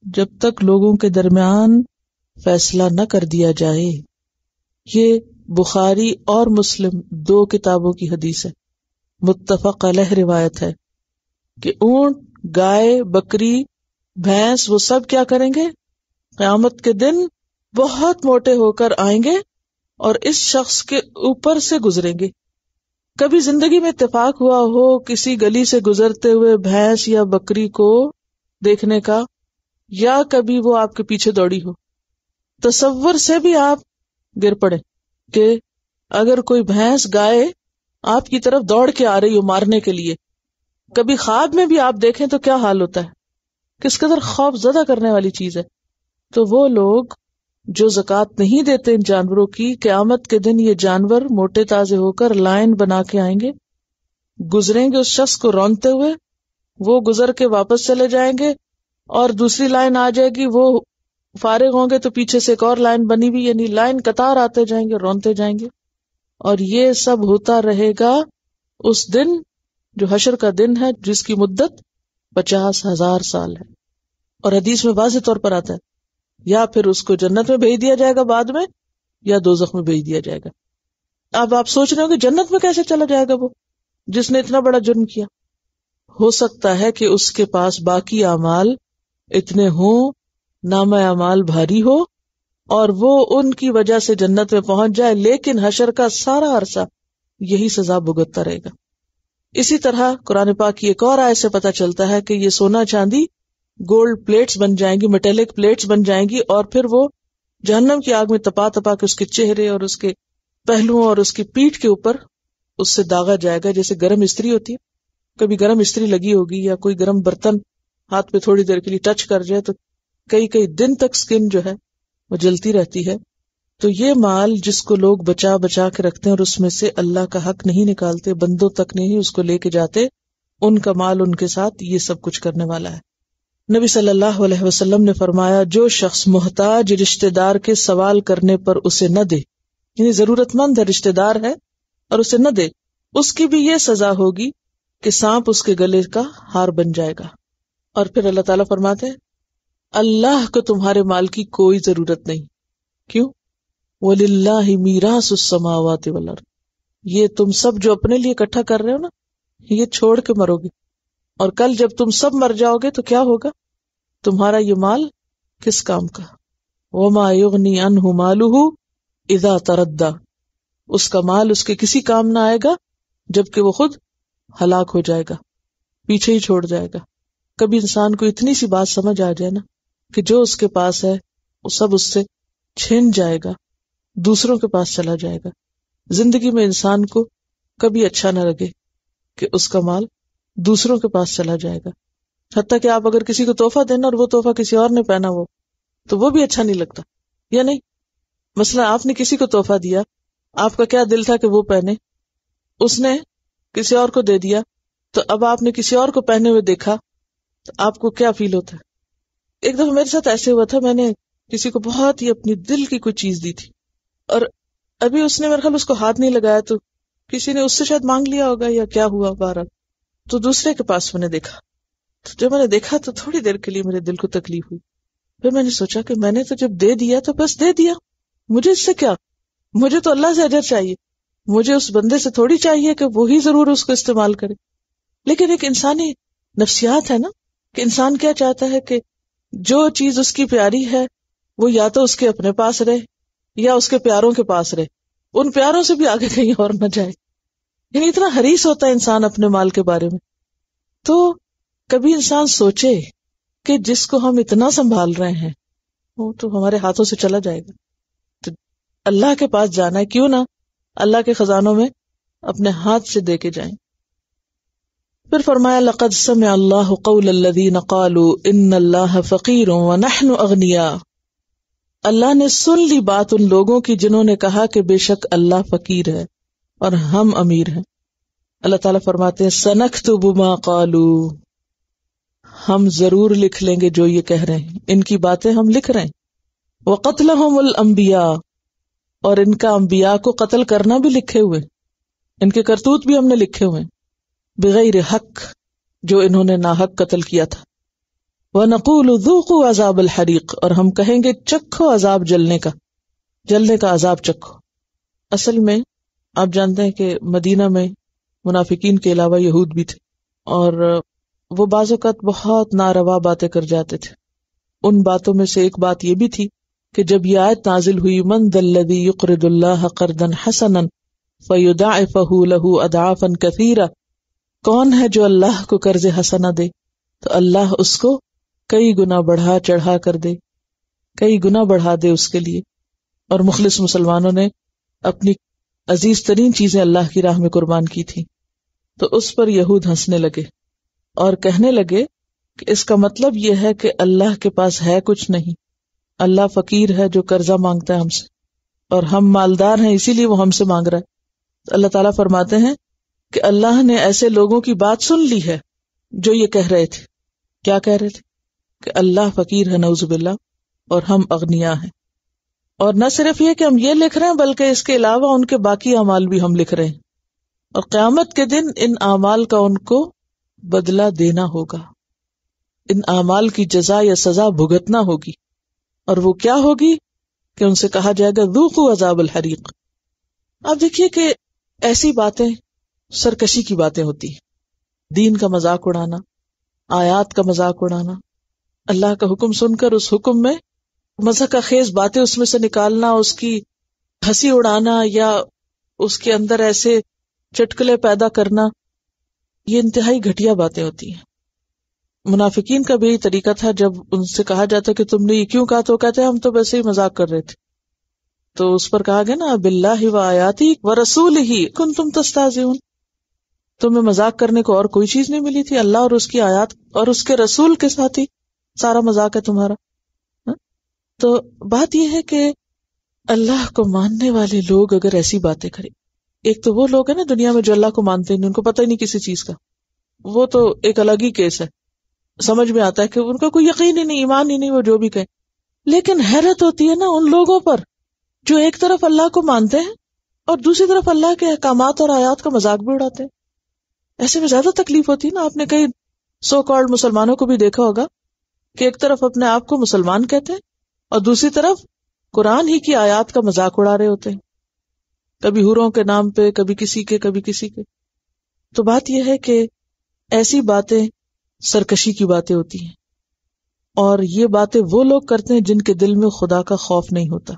S1: جب تک لوگوں کے درمیان فیصلہ نہ کر دیا جائے. یہ بخاری اور مسلم 2 کتابوں کی حدیث ہے، متفق علیہ روایت ہے کہ اونٹ، گائے، بکری، بھینس وہ سب کیا کریں گے؟ قیامت کے دن بہت موٹے ہو کر آئیں گے اور اس شخص کے اوپر سے گزریں گے. کبھی زندگی میں اتفاق ہوا ہو کسی گلی سے گزرتے ہوئے بھینس یا بکری کو دیکھنے کا، یا کبھی وہ آپ کے پیچھے دوڑی ہو، تصور سے بھی آپ گر پڑے کہ اگر کوئی بھینس، گائے آپ کی طرف دوڑ کے آ رہی ہو مارنے کے لیے، کبھی خواب میں بھی آپ دیکھیں تو کیا حال ہوتا ہے، کس قدر خوف زدہ کرنے والی چیز ہے. تو وہ لوگ جو زکوٰۃ نہیں دیتے ان جانوروں کی، قیامت کے دن یہ جانور موٹے تازے ہو کر لائن بنا کے آئیں گے، گزریں گے اس شخص کو رونتے ہوئے، وہ گزر کے واپس چلے جائیں گے اور دوسری لائن آ جائے گی، وہ فارغ ہوں گے تو پیچھے سے ایک اور لائن بنی ہوئی، یعنی لائن قطار آتے جائیں گے، رونتے جائیں گے. اور یہ سب ہوتا رہے گا اس دن جو حشر کا دن ہے، جس کی مدت 50,000 سال ہے. اور حدیث میں واضح طور پر آتا ہے یا پھر اس کو جنت میں بھیج دیا جائے گا بعد میں، یا دوزخ میں بھیج دیا جائے گا. اب آپ سوچ رہے ہو کہ جنت میں کیسے چلا جائے گا وہ جس نے اتنا بڑا جرم کیا؟ ہو سکتا ہے کہ اس کے پاس باقی اعمال اتنے ہوں، نامہ اعمال بھاری ہو اور وہ ان کی وجہ سے جنت میں پہنچ جائے، لیکن حشر کا سارا عرصہ یہی سزا بھگتتا رہے گا. اسی طرح قرآن پاک کی ایک اور آیت سے پتہ چلتا ہے کہ یہ سونا چاندی گولڈ پلیٹس بن جائیں گی، میٹلک پلیٹس بن جائیں گی، اور پھر وہ جہنم کی آگ میں تپا تپا کے اس کے چہرے اور اس کے پہلوؤں اور اس کی پیٹھ کے اوپر اس سے داغا جائے گا، جیسے گرم استری ہوتی ہے. کبھی گرم استری لگی ہوگی یا کوئی گرم برتن ہاتھ پہ تھوڑی دیر کے لیے ٹچ کر جائے تو کئی دن تک سکن جو ہے وہ جلتی رہتی ہے. تو یہ مال جس کو لوگ بچا بچا کے رکھتے ہیں اور اس میں سے اللہ کا حق نہیں نکالتے، بندوں تک نہیں اس کو لے کے جاتے، ان کا مال ان کے ساتھ یہ سب کچھ کرنے والا ہے۔ نبی صلی اللہ علیہ وسلم نے فرمایا، جو شخص محتاج رشتہ دار کے سوال کرنے پر اسے نہ دے، یعنی ضرورت مند ہے، رشتہ دار ہے اور اسے نہ دے، اس کی بھی یہ سزا ہوگی کہ سانپ اس کے گلے کا ہار بن جائے گا۔ اور پھر اللہ تعالیٰ فرماتے ہیں، اللہ کو تمہارے مال کی کوئی ضرورت نہیں۔ کیوں؟ وَلِلَّهِ مِيرَاثُ السَّمَاوَاتِ وَالْأَرْضِ، یہ تم سب جو اپنے لیے اکٹھا کر رہے ہو نا، یہ چھوڑ کے مرو گے، اور کل جب تم سب مر جاؤ گے تو کیا ہوگا؟ تمہارا یہ مال کس کام کا؟ وَمَا يُغْنِي عَنْهُ مَالُهُ إِذَا تَرَدَّى، اس کا مال اس کے کسی کام نہ آئے گا جبکہ وہ خود ہلاک ہو جائے گا، پیچھے ہی چھوڑ جائے گا۔ کبھی انسان کو اتنی سی بات سمجھ آ جائے نا کہ جو اس کے پاس ہے وہ سب اس سے چھین جائے گا، دوسروں کے پاس چلا جائے گا۔ زندگی میں انسان کو کبھی اچھا نہ لگے کہ اس کا مال دوسروں کے پاس چلا جائے گا، حتیٰ کہ آپ اگر کسی کو تحفہ دینا اور وہ تحفہ کسی اور نے پہنا ہو تو وہ بھی اچھا نہیں لگتا، یا نہیں؟ مثلا آپ نے کسی کو تحفہ دیا، آپ کا کیا دل تھا کہ وہ پہنے، اس نے کسی اور کو دے دیا، تو اب آپ نے کسی اور کو پہنے ہوئے دیکھا تو آپ کو کیا فیل ہوتا ہے؟ ایک دفعہ میرے ساتھ ایسے ہوا تھا، میں نے کسی کو بہت ہی اپنی دل کی کوئی چیز دی تھی، اور ابھی اس نے میرے خیال اس کو ہاتھ نہیں لگایا، تو کسی نے اس سے شاید مانگ لیا ہوگا یا کیا ہوا بہرحال، تو دوسرے کے پاس میں نے دیکھا، تو جب میں نے دیکھا تو تھوڑی دیر کے لیے میرے دل کو تکلیف ہوئی۔ پھر میں نے سوچا کہ میں نے تو جب دے دیا تو بس دے دیا، مجھے اس سے کیا، مجھے تو اللہ سے اجر چاہیے، مجھے اس بندے سے تھوڑی چاہیے کہ وہی ضرور اس کو استعمال کرے۔ لیکن ایک انسانی نفسیات ہے نا کہ انسان کیا چاہتا ہے کہ جو چیز اس کی پیاری ہے وہ یا تو اس کے اپنے پاس رہے یا اس کے پیاروں کے پاس رہے، ان پیاروں سے بھی آگے کہیں اور نہ جائے، یعنی اتنا حریص ہوتا ہے انسان اپنے مال کے بارے میں۔ تو کبھی انسان سوچے کہ جس کو ہم اتنا سنبھال رہے ہیں وہ تو ہمارے ہاتھوں سے چلا جائے گا، تو اللہ کے پاس جانا ہے، کیوں نہ اللہ کے خزانوں میں اپنے ہاتھ سے دے کے جائیں۔ پھر فرمایا، لقد سمع اللہ قول الذین قالوا ان اللہ فقیر ونحن اغنیاء، اللہ نے سن لی بات ان لوگوں کی جنہوں نے کہا کہ بے شک اللہ فقیر ہے اور ہم امیر ہیں۔ اللہ تعالیٰ فرماتے ہیں، سنکتب ما قالوا، ہم ضرور لکھ لیں گے جو یہ کہہ رہے ہیں، ان کی باتیں ہم لکھ رہے ہیں۔ وقتلہم الانبیاء، اور ان کا انبیاء کو قتل کرنا بھی لکھے ہوئے، ان کے کرتوت بھی ہم نے لکھے ہوئے، بغیر حق، جو انہوں نے ناحق قتل کیا تھا۔ وَنَقُولُ ذُوقُوا عَذَابَ الْحَرِيقِ، اور ہم کہیں گے چکھو عذاب جلنے کا عذاب چکھو۔ اصل میں آپ جانتے ہیں کہ مدینہ میں منافقین کے علاوہ یہود بھی تھے، اور وہ بعض اوقات بہت ناروا باتیں کر جاتے تھے۔ ان باتوں میں سے ایک بات یہ بھی تھی کہ جب یہ آیت نازل ہوئی، من ذا الذی یقرض اللہ قرضا حسنا فیضاعفہ لہ اضعافا کثیرہ، کون ہے جو اللہ کو قرض حسنہ دے تو اللہ اس کو کئی گنا بڑھا چڑھا کر دے، کئی گنا بڑھا دے اس کے لیے۔ اور مخلص مسلمانوں نے اپنی عزیز ترین چیزیں اللہ کی راہ میں قربان کی تھی، تو اس پر یہود ہنسنے لگے اور کہنے لگے کہ اس کا مطلب یہ ہے کہ اللہ کے پاس ہے کچھ نہیں، اللہ فقیر ہے جو قرضہ مانگتا ہے ہم سے، اور ہم مالدار ہیں اسی لیے وہ ہم سے مانگ رہا ہے۔ تو اللہ تعالیٰ فرماتے ہیں کہ اللہ نے ایسے لوگوں کی بات سن لی ہے جو یہ کہہ رہے تھے۔ کیا کہہ رہے تھے؟ کہ اللہ فقیر ہے، نعوذ باللہ، اور ہم اغنیاء ہیں۔ اور نہ صرف یہ کہ ہم یہ لکھ رہے ہیں بلکہ اس کے علاوہ ان کے باقی اعمال بھی ہم لکھ رہے ہیں، اور قیامت کے دن ان اعمال کا ان کو بدلہ دینا ہوگا، ان اعمال کی جزا یا سزا بھگتنا ہوگی۔ اور وہ کیا ہوگی کہ ان سے کہا جائے گا ذوقوا عذاب الحریق۔ آپ دیکھیے کہ ایسی باتیں سرکشی کی باتیں ہوتی ہیں، دین کا مذاق اڑانا، آیات کا مذاق اڑانا، اللہ کا حکم سن کر اس حکم میں مذاق خیز باتیں اس میں سے نکالنا، اس کی ہنسی اڑانا یا اس کے اندر ایسے چٹکلے پیدا کرنا، یہ انتہائی گھٹیا باتیں ہوتی ہیں۔ منافقین کا بھی یہی طریقہ تھا، جب ان سے کہا جاتا کہ تم نے یہ کیوں کہا تو کہتے ہیں ہم تو ویسے ہی مذاق کر رہے تھے۔ تو اس پر کہا گیا نا، باللہ و آیاتہ و رسولہ کنتم تستہزئون، تمہیں مذاق کرنے کو اور کوئی چیز نہیں ملی تھی، اللہ اور اس کی آیات اور اس کے رسول کے ساتھ ہی سارا مذاق ہے تمہارا۔ تو بات یہ ہے کہ اللہ کو ماننے والے لوگ اگر ایسی باتیں کریں، ایک تو وہ لوگ ہیں نا دنیا میں جو اللہ کو مانتے ہیں، ان کو پتہ ہی نہیں کسی چیز کا، وہ تو ایک الگ ہی کیس ہے، سمجھ میں آتا ہے کہ ان کا کوئی یقین ہی نہیں، ایمان ہی نہیں، وہ جو بھی کہیں. لیکن حیرت ہوتی ہے نا ان لوگوں پر جو ایک طرف اللہ کو مانتے ہیں اور دوسری طرف اللہ کے احکامات اور آیات کا مذاق بھی اڑاتے ہیں. ایسے میں زیادہ تکلیف ہوتی ہے نا. آپ نے کئی سو کالڈ مسلمانوں کو بھی دیکھا ہوگا کہ ایک طرف اپنے آپ کو مسلمان کہتے ہیں اور دوسری طرف قرآن ہی کی آیات کا مذاق اڑا رہے ہوتے ہیں، کبھی حوروں کے نام پہ، کبھی کسی کے کبھی کسی کے. تو بات یہ ہے کہ ایسی باتیں سرکشی کی باتیں ہوتی ہیں، اور یہ باتیں وہ لوگ کرتے ہیں جن کے دل میں خدا کا خوف نہیں ہوتا.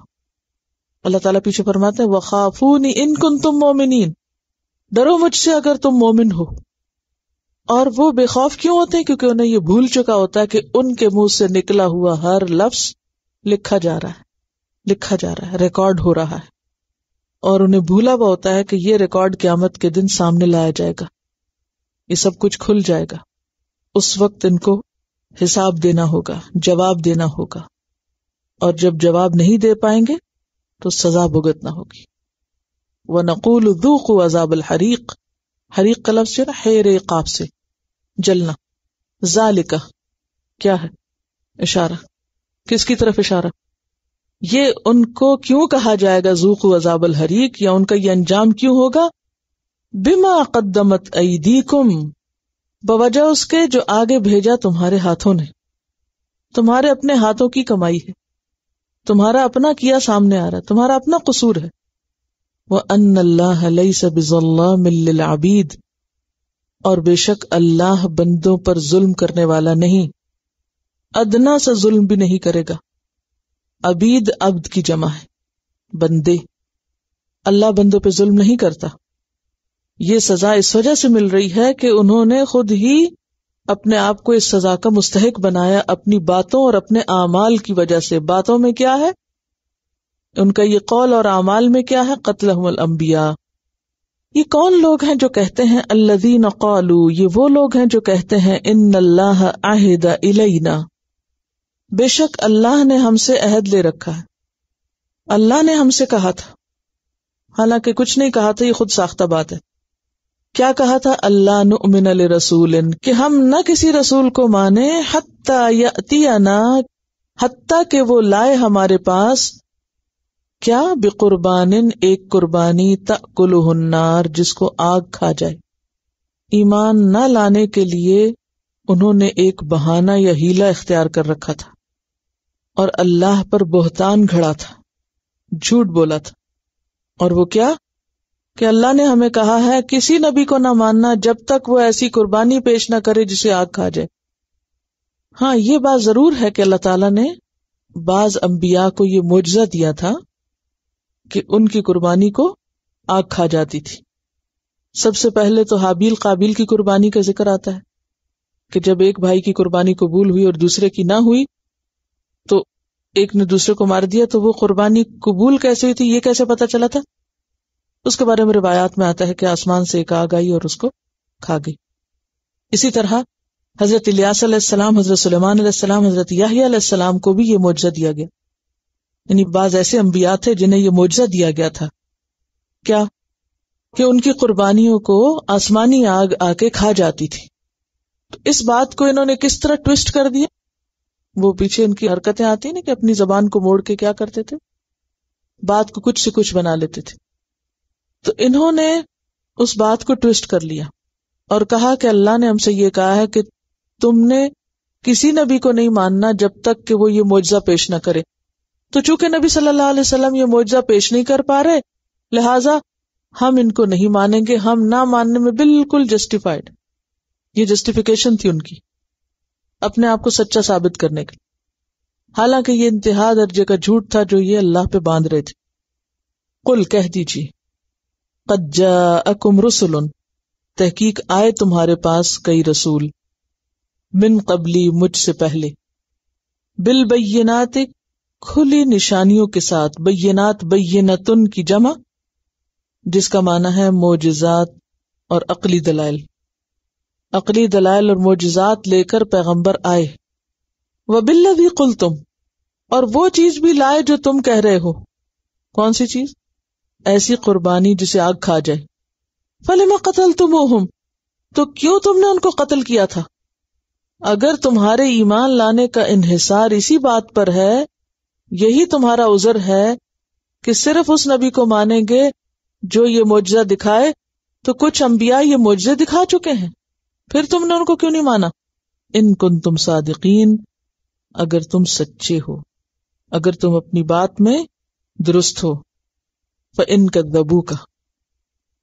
S1: اللہ تعالیٰ پیچھے فرماتے ہیں وَخَافُونِ إِن كُنتُم مُؤْمِنِينَ، ڈرو مجھ سے اگر تم مومن ہو. اور وہ بے خوف کیوں ہوتے ہیں؟ کیونکہ انہیں یہ بھول چکا ہوتا ہے کہ ان کے منہ سے نکلا ہوا ہر لفظ لکھا جا رہا ہے، ریکارڈ ہو رہا ہے، اور انہیں بھولا ہوا ہوتا ہے کہ یہ ریکارڈ قیامت کے دن سامنے لایا جائے گا، یہ سب کچھ کھل جائے گا. اس وقت ان کو حساب دینا ہوگا، جواب دینا ہوگا، اور جب جواب نہیں دے پائیں گے تو سزا بھگتنا ہوگی. وَنَقُولُ ذُوقُوا عَذَابَ الْحَرِيقِ، حریق کا لفظ جو ہے نا حیر عقاب سے جلنا. ذالک کیا ہے؟ اشارہ. کس کی طرف اشارہ؟ یہ ان کو کیوں کہا جائے گا ذوقوا عذاب الحریق، یا ان کا یہ انجام کیوں ہوگا؟ بما قدمت ایدیکم، بوجہ اس کے جو آگے بھیجا تمہارے ہاتھوں نے. تمہارے اپنے ہاتھوں کی کمائی ہے، تمہارا اپنا کیا سامنے آ رہا ہے، تمہارا اپنا قصور ہے. وَأَنَّ اللَّهَ لَيْسَ بِظَلَّامٍ لِّلْعَبِيدِ، اور بے شک اللہ بندوں پر ظلم کرنے والا نہیں، ادنا سا ظلم بھی نہیں کرے گا. عبید عبد کی جمع ہے، بندے. اللہ بندوں پہ ظلم نہیں کرتا. یہ سزا اس وجہ سے مل رہی ہے کہ انہوں نے خود ہی اپنے آپ کو اس سزا کا مستحق بنایا اپنی باتوں اور اپنے اعمال کی وجہ سے. باتوں میں کیا ہے؟ ان کا یہ قول، اور اعمال میں کیا ہے؟ قتلہم الانبیاء. یہ کون لوگ ہیں جو کہتے ہیں الذین قالوا، یہ وہ لوگ ہیں جو کہتے ہیں ان اللہ عہد الینا، بے شک اللہ نے ہم سے عہد لے رکھا ہے، اللہ نے ہم سے کہا تھا. حالانکہ کچھ نہیں کہا تھا، یہ خود ساختہ بات ہے. کیا کہا تھا؟ اللہ نؤمن لرسول، کہ ہم نہ کسی رسول کو مانے حتی یأتینا، حتی کہ وہ لائے ہمارے پاس کیا؟ بقربان، ایک قربانی تأکلہ النار، جس کو آگ کھا جائے. ایمان نہ لانے کے لیے انہوں نے ایک بہانہ یا ہیلا اختیار کر رکھا تھا اور اللہ پر بہتان گھڑا تھا، جھوٹ بولا تھا. اور وہ کیا؟ کہ اللہ نے ہمیں کہا ہے کسی نبی کو نہ ماننا جب تک وہ ایسی قربانی پیش نہ کرے جسے آگ کھا جائے. ہاں یہ بات ضرور ہے کہ اللہ تعالیٰ نے بعض انبیاء کو یہ معجزہ دیا تھا کہ ان کی قربانی کو آگ کھا جاتی تھی. سب سے پہلے تو حابیل قابیل کی قربانی کا ذکر آتا ہے کہ جب ایک بھائی کی قربانی قبول ہوئی اور دوسرے کی نہ ہوئی تو ایک نے دوسرے کو مار دیا. تو وہ قربانی قبول کیسے ہوئی تھی، یہ کیسے پتا چلا تھا؟ اس کے بارے میں روایات میں آتا ہے کہ آسمان سے ایک آگ آئی اور اس کو کھا گئی. اسی طرح حضرت الیاس علیہ السلام، حضرت سلیمان علیہ السلام، حضرت یحییٰ علیہ السلام کو بھی یہ معجزہ دیا گیا. یعنی بعض ایسے انبیاء تھے جنہیں یہ معجزہ دیا گیا تھا. کیا؟ کہ ان کی قربانیوں کو آسمانی آگ آ کے کھا جاتی تھی. تو اس بات کو انہوں نے کس طرح ٹویسٹ کر دیا؟ وہ پیچھے ان کی حرکتیں آتی ہیں نا کہ اپنی زبان کو موڑ کے کیا کرتے تھے، بات کو کچھ سے کچھ بنا لیتے تھے. تو انہوں نے اس بات کو ٹویسٹ کر لیا اور کہا کہ اللہ نے ہم سے یہ کہا ہے کہ تم نے کسی نبی کو نہیں ماننا جب تک کہ وہ یہ معجزہ پیش نہ کرے. تو چونکہ نبی صلی اللہ علیہ وسلم یہ معجزہ پیش نہیں کر پا رہے، لہٰذا ہم ان کو نہیں مانیں گے. ہم نہ ماننے میں بالکل جسٹیفائڈ. یہ جسٹیفیکیشن تھی ان کی اپنے آپ کو سچا ثابت کرنے کے. حالانکہ یہ انتہا درجے کا جھوٹ تھا جو یہ اللہ پہ باندھ رہے تھے. قل کہہ دیجیے قد جاءکم رسل، تحقیق آئے تمہارے پاس کئی رسول، من قبلی مجھ سے پہلے، بالبینات کھلی نشانیوں کے ساتھ. بینات بینتن کی جمع جس کا معنی ہے معجزات اور عقلی دلائل. عقلی دلائل اور معجزات لے کر پیغمبر آئے. وبالذی قلتم، اور وہ چیز بھی لائے جو تم کہہ رہے ہو. کون سی چیز؟ ایسی قربانی جسے آگ کھا جائے. فَلِمَ قَتَلْتُمُوهُمْ، تو کیوں تم نے ان کو قتل کیا تھا؟ اگر تمہارے ایمان لانے کا انحصار اسی بات پر ہے، یہی تمہارا عذر ہے کہ صرف اس نبی کو مانیں گے جو یہ معجزہ دکھائے، تو کچھ انبیاء یہ معجزے دکھا چکے ہیں، پھر تم نے ان کو کیوں نہیں مانا؟ ان کنتم صادقین، اگر تم سچے ہو، اگر تم اپنی بات میں درست ہو. فَإِن كَذَّبُوكَ،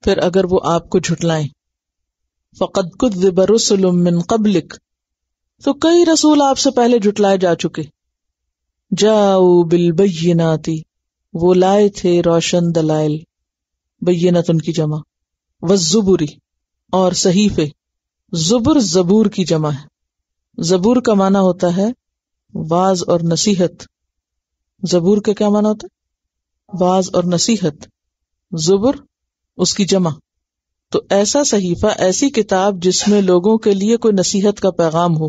S1: پھر اگر وہ آپ کو جھٹلائیں. فَقَدْ كُذِّبَ رُسُلٌ مِّن قَبْلِكَ، تو کئی رسول آپ سے پہلے جھٹلائے جا چکے. جاؤوا بالبینات، وہ لائے تھے روشن دلائل، بینت ان کی جمع، والزبر، اور صحیفے. زبر زبور کی جمع ہے. زبور کا معنی ہوتا ہے واعظ اور نصیحت. زبور کا کیا معنی ہوتا ہے؟ واعظ اور نصیحت. زبر اس کی جمع. تو ایسا صحیفہ، ایسی کتاب جس میں لوگوں کے لیے کوئی نصیحت کا پیغام ہو.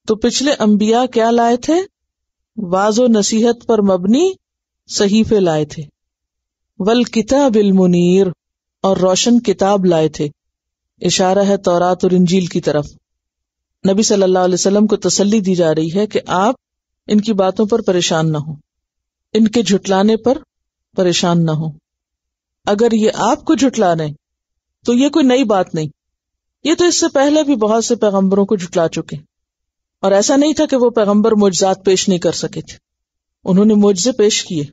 S1: تو پچھلے انبیاء کیا لائے تھے؟ واعظ و نصیحت پر مبنی صحیفے لائے تھے. والکتاب المنیر، اور روشن کتاب لائے تھے. اشارہ ہے تورات اور انجیل کی طرف. نبی صلی اللہ علیہ وسلم کو تسلی دی جا رہی ہے کہ آپ ان کی باتوں پر پریشان نہ ہوں، ان کے جھٹلانے پر پریشان نہ ہوں. اگر یہ آپ کو جھٹلا رہے تو یہ کوئی نئی بات نہیں، یہ تو اس سے پہلے بھی بہت سے پیغمبروں کو جھٹلا چکے، اور ایسا نہیں تھا کہ وہ پیغمبر معجزات پیش نہیں کر سکے تھے. انہوں نے معجزے پیش کیے،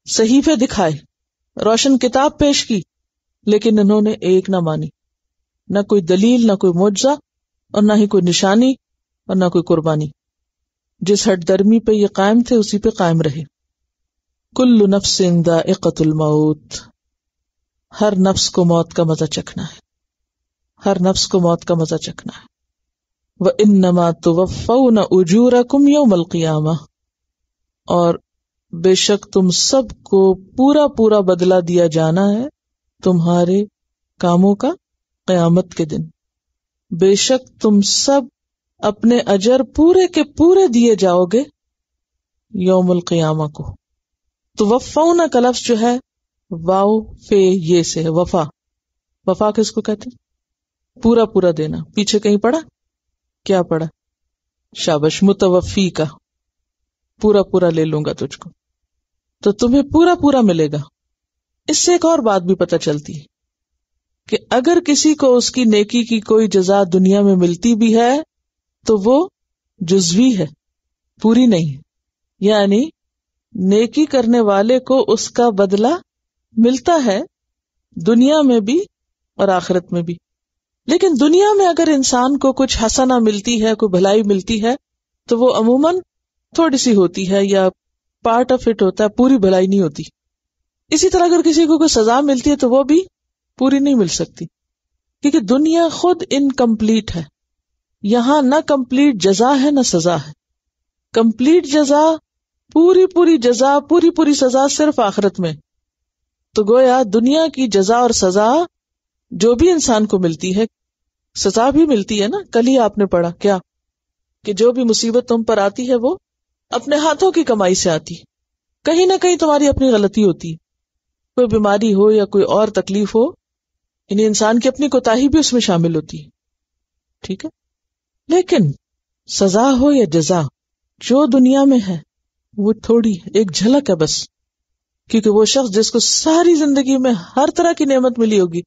S1: صحیفے دکھائے، روشن کتاب پیش کی، لیکن انہوں نے ایک نہ مانی. نہ کوئی دلیل، نہ کوئی معجزہ، اور نہ ہی کوئی نشانی، اور نہ کوئی قربانی. جس ہٹ درمی پہ یہ قائم تھے اسی پہ قائم رہے. کل نفس ذائقۃ الموت، ہر نفس کو موت کا مزہ چکھنا ہے، ہر نفس کو موت کا مزہ چکھنا ہے. وَإِنَّمَا تُوَفَّوْنَ أُجُورَكُمْ يَوْمَ الْقِيَامَةِ، اور بے شک تم سب کو پورا پورا بدلہ دیا جانا ہے تمہارے کاموں کا قیامت کے دن. بے شک تم سب اپنے اجر پورے کے پورے دیے جاؤ گے یوم القیامہ کو. توفون کا لفظ جو ہے واو فے یہ سے ہے، وفا. وفا کس کو کہتے ہیں؟ پورا پورا دینا. پیچھے کہیں پڑھا؟ کیا پڑھا؟ شابش، متوفی کا، پورا پورا لے لوں گا تجھ کو، تو تمہیں پورا پورا ملے گا. اس سے ایک اور بات بھی پتہ چلتی ہے کہ اگر کسی کو اس کی نیکی کی کوئی جزا دنیا میں ملتی بھی ہے تو وہ جزوی ہے، پوری نہیں ہے. یعنی نیکی کرنے والے کو اس کا بدلہ ملتا ہے دنیا میں بھی اور آخرت میں بھی. لیکن دنیا میں اگر انسان کو کچھ حسنہ ملتی ہے، کوئی بھلائی ملتی ہے، تو وہ عموماً تھوڑی سی ہوتی ہے یا پارٹ آف اٹ ہوتا ہے، پوری بھلائی نہیں ہوتی. اسی طرح اگر کسی کو کوئی سزا ملتی ہے تو وہ بھی پوری نہیں مل سکتی، کیونکہ دنیا خود انکمپلیٹ ہے. یہاں نہ کمپلیٹ جزا ہے نہ سزا ہے. کمپلیٹ جزا، پوری پوری جزا، پوری پوری سزا صرف آخرت میں. تو گویا دنیا کی جزا اور سزا جو بھی انسان کو ملتی ہے، سزا بھی ملتی ہے نا. کل ہی آپ نے پڑھا کیا کہ جو بھی مصیبت تم پر آتی ہے وہ اپنے ہاتھوں کی کمائی سے آتی ہے. کہیں نہ کہیں تمہاری اپنی غلطی ہوتی ہے، کوئی بیماری ہو یا کوئی اور تکلیف ہو، یعنی انسان کی اپنی کوتاہی بھی اس میں شامل ہوتی ہے. ٹھیک ہے، لیکن سزا ہو یا جزا جو دنیا میں ہے وہ تھوڑی ایک جھلک ہے بس. کیونکہ وہ شخص جس کو ساری زندگی میں ہر طرح کی نعمت ملی ہوگی،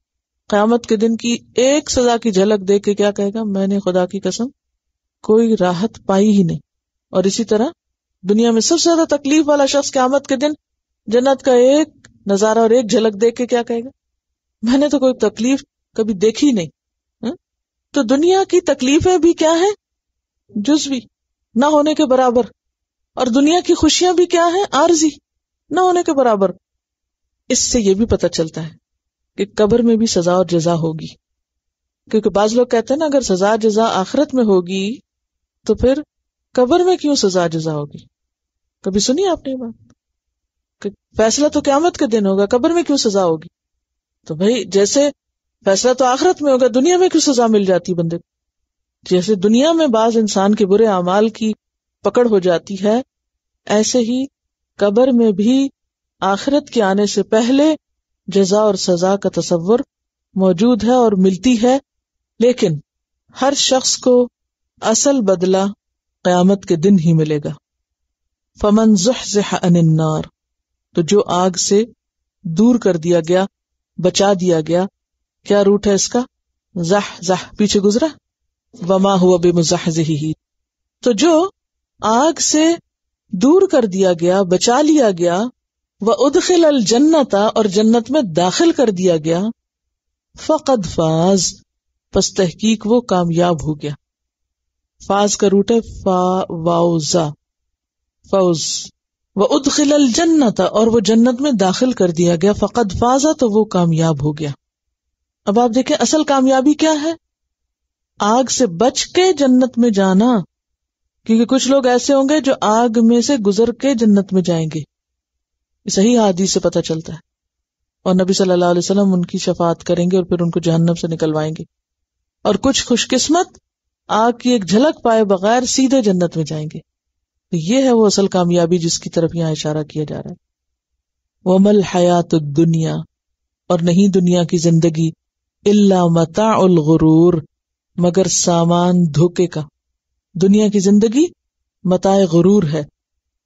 S1: قیامت کے دن کی ایک سزا کی جھلک دیکھ کے کیا کہے گا؟ میں نے خدا کی قسم کوئی راحت پائی ہی نہیں. اور اسی طرح دنیا میں سب سے زیادہ تکلیف والا شخص قیامت کے دن جنت کا ایک نظارہ اور ایک جھلک دیکھ کے کیا کہے گا؟ میں نے تو کوئی تکلیف کبھی دیکھی نہیں. تو دنیا کی تکلیفیں بھی کیا ہیں؟ جزوی، نہ ہونے کے برابر. اور دنیا کی خوشیاں بھی کیا ہیں؟ عارضی، نہ ہونے کے برابر. اس سے یہ بھی پتہ چلتا ہے کہ قبر میں بھی سزا اور جزا ہوگی. کیونکہ بعض لوگ کہتے ہیں نا اگر سزا جزا آخرت میں ہوگی تو پھر قبر میں کیوں سزا جزا ہوگی؟ کبھی سنی آپ نے یہ بات کہ فیصلہ تو قیامت کے دن ہوگا، قبر میں کیوں سزا ہوگی؟ تو بھئی جیسے فیصلہ تو آخرت میں ہوگا، دنیا میں کیوں سزا مل جاتی بندے کو؟ جیسے دنیا میں بعض انسان کے برے اعمال کی پکڑ ہو جاتی ہے، ایسے ہی قبر میں بھی آخرت کے آنے سے پہلے جزا اور سزا کا تصور موجود ہے اور ملتی ہے، لیکن ہر شخص کو اصل بدلہ قیامت کے دن ہی ملے گا۔ فمن زحزح عن النار، تو جو آگ سے دور کر دیا گیا، بچا دیا گیا، کیا روٹ ہے اس کا؟ زح پیچھے گزرا، وما هو بمزحزحہ، تو جو آگ سے دور کر دیا گیا، بچا لیا گیا، وادخل الجنت، اور جنت میں داخل کر دیا گیا، فقد فاز، پس تحقیق وہ کامیاب ہو گیا۔ فاز کا روٹ ہے فا واؤزا، فوز، وادخل الجنت، اور وہ جنت میں داخل کر دیا گیا، فقد فاز، تو وہ کامیاب ہو گیا۔ اب آپ دیکھیں اصل کامیابی کیا ہے؟ آگ سے بچ کے جنت میں جانا، کیونکہ کچھ لوگ ایسے ہوں گے جو آگ میں سے گزر کے جنت میں جائیں گے، صحیح حدیث سے پتہ چلتا ہے، اور نبی صلی اللہ علیہ وسلم ان کی شفاعت کریں گے اور پھر ان کو جہنم سے نکلوائیں گے، اور کچھ خوش قسمت آگ کی ایک جھلک پائے بغیر سیدھے جنت میں جائیں گے۔ تو یہ ہے وہ اصل کامیابی جس کی طرف یہاں اشارہ کیا جا رہا ہے۔ وَمَا الْحَيَاةُ الدُّنْيَا، اور نہیں دنیا کی زندگی، إِلَّا مَتَاعُ الْغُرُورِ، مگر سامان دھوکے کا۔ دنیا کی زندگی متاع غرور ہے،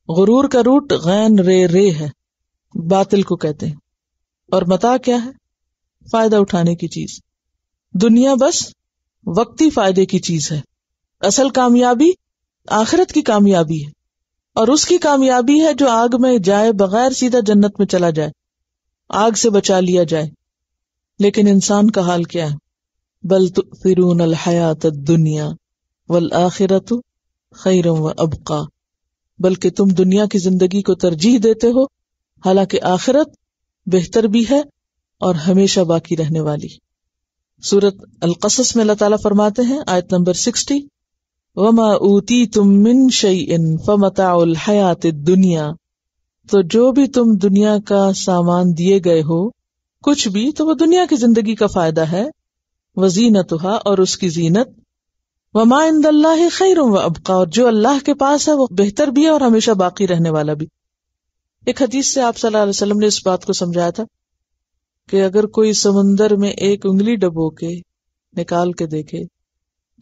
S1: غرور کا روٹ غین رے ہے، باطل کو کہتے ہیں، اور متاع کیا ہے؟ فائدہ اٹھانے کی چیز۔ دنیا بس وقتی فائدے کی چیز ہے، اصل کامیابی آخرت کی کامیابی ہے، اور اس کی کامیابی ہے جو آگ میں جائے بغیر سیدھا جنت میں چلا جائے، آگ سے بچا لیا جائے۔ لیکن انسان کا حال کیا ہے؟ بل تؤثرون الحیات الدنیا والآخرۃ خیر وابقی، بلکہ تم دنیا کی زندگی کو ترجیح دیتے ہو، حالانکہ آخرت بہتر بھی ہے اور ہمیشہ باقی رہنے والی۔ سورۃ القصص میں اللہ تعالیٰ فرماتے ہیں، آیت نمبر 60، وَمَا أُوتِيتُم مِّن شَيْءٍ فَمَتَاعُ الْحَيَاةِ الدُّنْيَا، تو جو بھی تم دنیا کا سامان دیے گئے ہو، کچھ بھی، تو وہ دنیا کی زندگی کا فائدہ ہے، وَزِينَتُهَا، اور اس کی زینت، وَمَا عِندَ اللَّهِ خَيْرٌ وَأَبْقَىٰ، اور جو اللہ کے پاس ہے وہ بہتر بھی ہے اور ہمیشہ باقی رہنے والا بھی۔ ایک حدیث سے آپ صلی اللہ علیہ وسلم نے اس بات کو سمجھایا تھا کہ اگر کوئی سمندر میں ایک انگلی ڈبو کے نکال کے دیکھے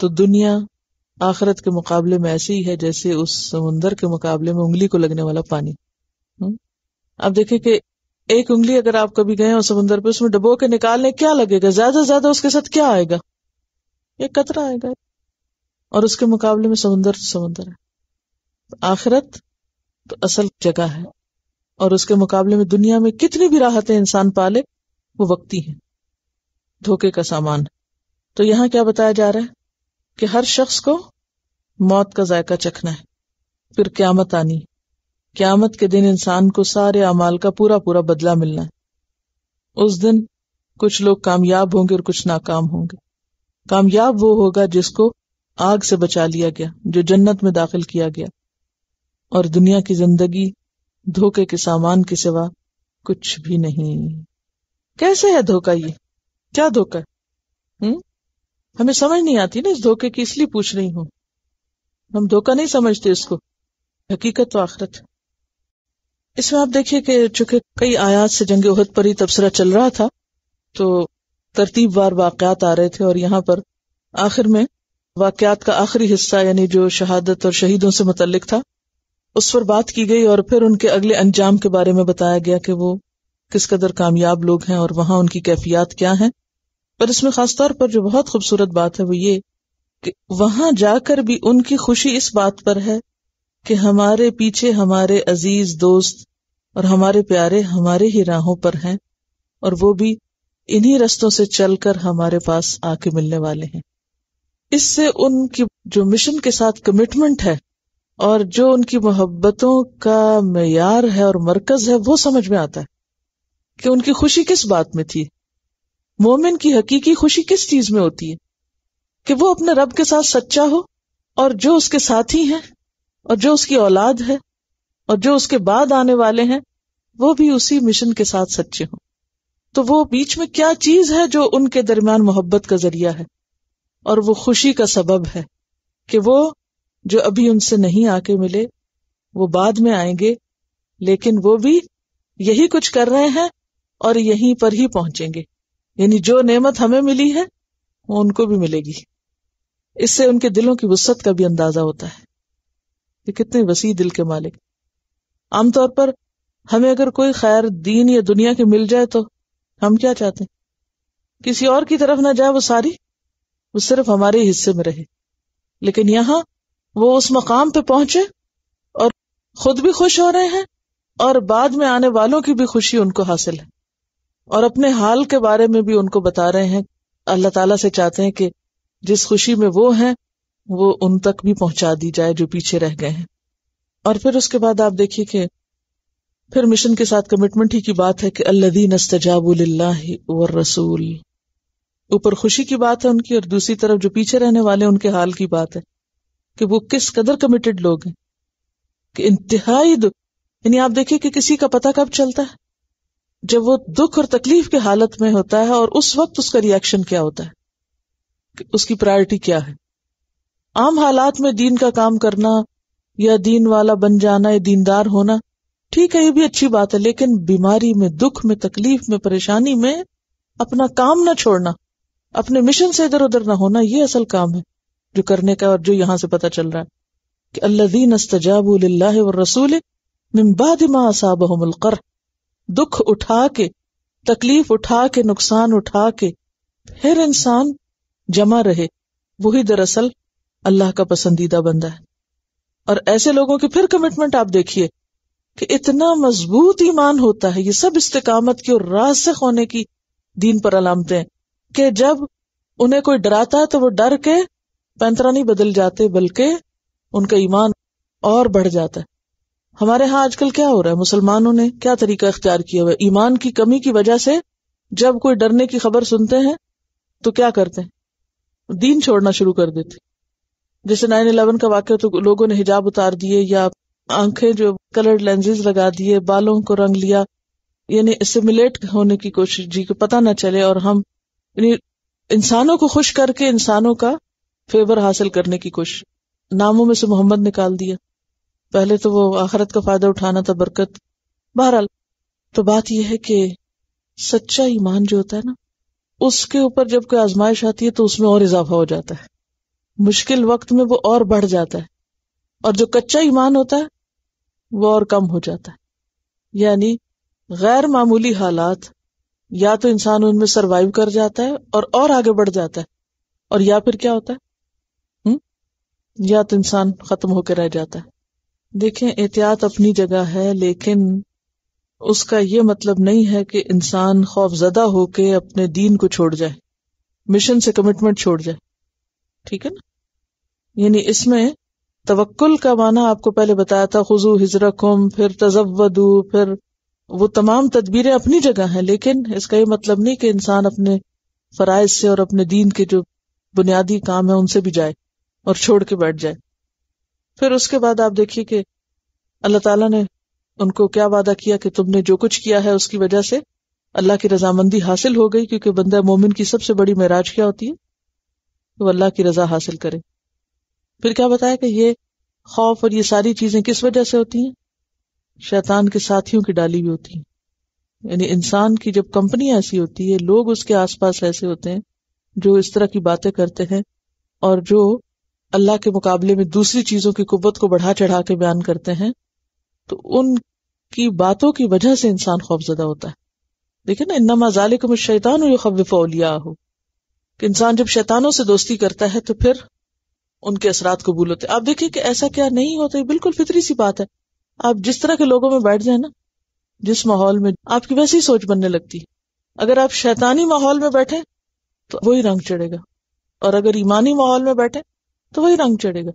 S1: تو دنیا آخرت کے مقابلے میں ایسی ہی ہے جیسے اس سمندر کے مقابلے میں انگلی کو لگنے والا پانی۔ اب دیکھیں کہ ایک انگلی اگر آپ کبھی گئے ہو سمندر پہ، اس میں ڈبو کے نکالنے کیا لگے گا؟ زیادہ سے زیادہ اس کے ساتھ کیا آئے گا؟ ایک قطرہ آئے گا، اور اس کے مقابلے میں سمندر ہے۔ آخرت تو اصل جگہ ہے، اور اس کے مقابلے میں دنیا میں کتنی بھی راحتیں انسان پالے وہ وقتی ہیں، دھوکے کا سامان۔ تو یہاں کیا بتایا جا رہا ہے کہ ہر شخص کو موت کا ذائقہ چکھنا ہے، پھر قیامت آنی، قیامت کے دن انسان کو سارے اعمال کا پورا پورا بدلہ ملنا ہے۔ اس دن کچھ لوگ کامیاب ہوں گے اور کچھ ناکام ہوں گے۔ کامیاب وہ ہوگا جس کو آگ سے بچا لیا گیا، جو جنت میں داخل کیا گیا، اور دنیا کی زندگی دھوکے کے سامان کے سوا کچھ بھی نہیں۔ کیسے ہے دھوکہ؟ یہ کیا دھوکہ ہے؟ ہمیں سمجھ نہیں آتی نا اس دھوکے کی، اس لیے پوچھ رہی ہوں۔ ہم دھوکہ نہیں سمجھتے اس کو، حقیقت تو آخرت ہے۔ اس میں آپ دیکھیے کہ چونکہ کئی آیات سے جنگ احد پر ہی تبصرہ چل رہا تھا تو ترتیب وار واقعات آ رہے تھے، اور یہاں پر آخر میں واقعات کا آخری حصہ یعنی جو شہادت اور شہیدوں سے متعلق تھا اس پر بات کی گئی، اور پھر ان کے اگلے انجام کے بارے میں بتایا گیا کہ وہ کس قدر کامیاب لوگ ہیں اور وہاں ان کی کیفیات کیا ہیں۔ پر اس میں خاص طور پر جو بہت خوبصورت بات ہے وہ یہ کہ وہاں جا کر بھی ان کی خوشی اس بات پر ہے کہ ہمارے پیچھے ہمارے عزیز دوست اور ہمارے پیارے ہمارے ہی راہوں پر ہیں، اور وہ بھی انہی رستوں سے چل کر ہمارے پاس آ کے ملنے والے ہیں۔ اس سے ان کی جو مشن کے ساتھ کمٹمنٹ ہے اور جو ان کی محبتوں کا معیار ہے اور مرکز ہے وہ سمجھ میں آتا ہے کہ ان کی خوشی کس بات میں تھی۔ مومن کی حقیقی خوشی کس چیز میں ہوتی ہے؟ کہ وہ اپنے رب کے ساتھ سچا ہو، اور جو اس کے ساتھی ہیں اور جو اس کی اولاد ہے اور جو اس کے بعد آنے والے ہیں وہ بھی اسی مشن کے ساتھ سچے ہوں۔ تو وہ بیچ میں کیا چیز ہے جو ان کے درمیان محبت کا ذریعہ ہے اور وہ خوشی کا سبب ہے کہ وہ جو ابھی ان سے نہیں آ کے ملے وہ بعد میں آئیں گے، لیکن وہ بھی یہی کچھ کر رہے ہیں اور یہیں پر ہی پہنچیں گے. یعنی جو نعمت ہمیں ملی ہے وہ ان کو بھی ملے گی. اس سے ان کے دلوں کی وسعت کا بھی اندازہ ہوتا ہے کہ کتنے وسیع دل کے مالک. عام طور پر ہمیں اگر کوئی خیر دین یا دنیا کی مل جائے تو ہم کیا چاہتے ہیں؟ کسی اور کی طرف نہ جائے وہ صرف ہمارے ہی حصے میں رہے. لیکن یہاں وہ اس مقام پہ پہنچے اور خود بھی خوش ہو رہے ہیں اور بعد میں آنے والوں کی بھی خوشی ان کو حاصل ہے، اور اپنے حال کے بارے میں بھی ان کو بتا رہے ہیں. اللہ تعالیٰ سے چاہتے ہیں کہ جس خوشی میں وہ ہیں وہ ان تک بھی پہنچا دی جائے جو پیچھے رہ گئے ہیں. اور پھر اس کے بعد آپ دیکھیے کہ پھر مشن کے ساتھ کمٹمنٹ ہی کی بات ہے کہ الذین استجابوا للہ والرسول. اوپر خوشی کی بات ہے ان کی، اور دوسری طرف جو پیچھے رہنے والے ان کے حال کی بات ہے کہ وہ کس قدر کمیٹڈ لوگ ہیں، کہ انتہائی یعنی آپ دیکھیے کہ کسی کا پتہ کب چلتا ہے؟ جب وہ دکھ اور تکلیف کی حالت میں ہوتا ہے، اور اس وقت اس کا ریئیکشن کیا ہوتا ہے، کہ اس کی پرائرٹی کیا ہے. عام حالات میں دین کا کام کرنا یا دین والا بن جانا یا دیندار ہونا ٹھیک ہے، یہ بھی اچھی بات ہے، لیکن بیماری میں، دکھ میں، تکلیف میں، پریشانی میں اپنا کام نہ چھوڑنا، اپنے مشن سے ادھر ادھر نہ ہونا، یہ اصل کام ہے جو کرنے کا، اور جو یہاں سے پتہ چل رہا ہے کہ الذین استجابوا للہ والرسول من بعد ما اصابہم القرح. دکھ اٹھا کے، تکلیف اٹھا کے، نقصان اٹھا کے پھر انسان جمع رہے، وہی دراصل اللہ کا پسندیدہ بندہ ہے. اور ایسے لوگوں کی پھر کمٹمنٹ آپ دیکھیے کہ اتنا مضبوط ایمان ہوتا ہے. یہ سب استقامت کی اور راسخ ہونے کی دین پر علامتیں کہ جب انہیں کوئی ڈراتا ہے تو وہ ڈر کے پینترا نہیں بدل جاتے، بلکہ ان کا ایمان اور بڑھ جاتا ہے. ہمارے ہاں آج کل کیا ہو رہا ہے؟ مسلمانوں نے کیا طریقہ اختیار کیا ہوا ہے؟ ایمان کی کمی کی وجہ سے جب کوئی ڈرنے کی خبر سنتے ہیں تو کیا کرتے ہیں؟ دین چھوڑنا شروع کر دیتے. جیسے 9/11 کا واقعہ تو لوگوں نے حجاب اتار دیے، یا آنکھیں جو کلرڈ لینزز لگا دیے، بالوں کو رنگ لیا، یعنی اسیمولیٹ ہونے کی کوشش، جی کو پتہ نہ چلے، اور ہم یعنی انسانوں کو خوش کر کے انسانوں کا فیور حاصل کرنے کی کوشش. ناموں میں سے محمد نکال دیا. پہلے تو وہ آخرت کا فائدہ اٹھانا تھا، برکت. بہرحال تو بات یہ ہے کہ سچا ایمان جو ہوتا ہے نا، اس کے اوپر جب کوئی آزمائش آتی ہے تو اس میں اور اضافہ ہو جاتا ہے، مشکل وقت میں وہ اور بڑھ جاتا ہے، اور جو کچا ایمان ہوتا ہے وہ اور کم ہو جاتا ہے. یعنی غیر معمولی حالات یا تو انسان ان میں سروائیو کر جاتا ہے اور آگے بڑھ جاتا ہے، اور یا پھر کیا ہوتا ہے، یا تو انسان ختم ہو کے رہ جاتا ہے. دیکھیں، احتیاط اپنی جگہ ہے، لیکن اس کا یہ مطلب نہیں ہے کہ انسان خوف زدہ ہو کے اپنے دین کو چھوڑ جائے، مشن سے کمٹمنٹ چھوڑ جائے. ٹھیک ہے نا؟ یعنی اس میں توکل کا معنی آپ کو پہلے بتایا تھا، خذو حذرکم، پھر تزودوا، پھر وہ تمام تدبیریں اپنی جگہ ہیں، لیکن اس کا یہ مطلب نہیں کہ انسان اپنے فرائض سے اور اپنے دین کے جو بنیادی کام ہیں ان سے بھی جائے اور چھوڑ کے بیٹھ جائے. پھر اس کے بعد آپ دیکھیے کہ اللہ تعالیٰ نے ان کو کیا وعدہ کیا کہ تم نے جو کچھ کیا ہے اس کی وجہ سے اللہ کی رضامندی حاصل ہو گئی، کیونکہ بندہ مومن کی سب سے بڑی معراج کیا ہوتی ہے؟ وہ اللہ کی رضا حاصل کرے. پھر کیا بتایا کہ یہ خوف اور یہ ساری چیزیں کس وجہ سے ہوتی ہیں؟ شیطان کے ساتھیوں کی ڈالی بھی ہوتی ہیں. یعنی انسان کی جب کمپنی ایسی ہوتی ہے، لوگ اس کے آس پاس ایسے ہوتے ہیں جو اس طرح کی باتیں کرتے ہیں اور جو اللہ کے مقابلے میں دوسری چیزوں کی قوت کو بڑھا چڑھا کے بیان کرتے ہیں، تو ان کی باتوں کی وجہ سے انسان خوف زدہ ہوتا ہے. دیکھیں نا، انما ذالکم الشیطان یخوف اولیاءہ، کہ انسان جب شیطانوں سے دوستی کرتا ہے تو پھر ان کے اثرات قبول ہوتے ہیں. آپ دیکھیں کہ ایسا کیا نہیں ہوتا، یہ بالکل فطری سی بات ہے. آپ جس طرح کے لوگوں میں بیٹھ جائیں نا، جس ماحول میں، آپ کی ویسی سوچ بننے لگتی. اگر آپ شیطانی ماحول میں بیٹھیں تو وہی رنگ چڑھے گا، اور اگر ایمانی ماحول میں بیٹھیں تو وہی رنگ چڑھے گا.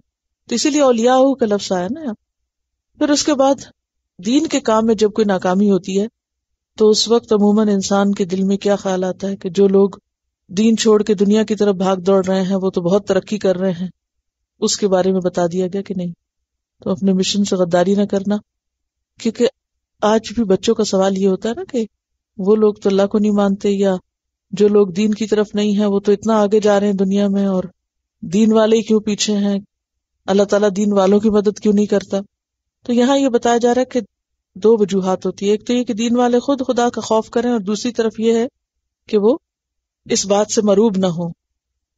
S1: تو اسی لیے اولیاء کا لفظ آیا نا. پھر اس کے بعد دین کے کام میں جب کوئی ناکامی ہوتی ہے تو اس وقت عموماً انسان کے دل میں کیا خیال آتا ہے کہ جو لوگ دین چھوڑ کے دنیا کی طرف بھاگ دوڑ رہے ہیں وہ تو بہت ترقی کر رہے ہیں. اس کے بارے میں بتا دیا گیا کہ نہیں، تو اپنے مشن سے غداری نہ کرنا. کیونکہ آج بھی بچوں کا سوال یہ ہوتا ہے نا کہ وہ لوگ تو اللہ کو نہیں مانتے، یا جو لوگ دین کی طرف نہیں ہیں وہ تو اتنا آگے جا رہے ہیں دنیا میں، اور دین والے ہی کیوں پیچھے ہیں، اللہ تعالیٰ دین والوں کی مدد کیوں نہیں کرتا. تو یہاں یہ بتایا جا رہا ہے کہ دو وجوہات ہوتی ہے، ایک تو یہ کہ دین والے خود خدا کا خوف کریں، اور دوسری طرف یہ ہے کہ وہ اس بات سے مروب نہ ہو۔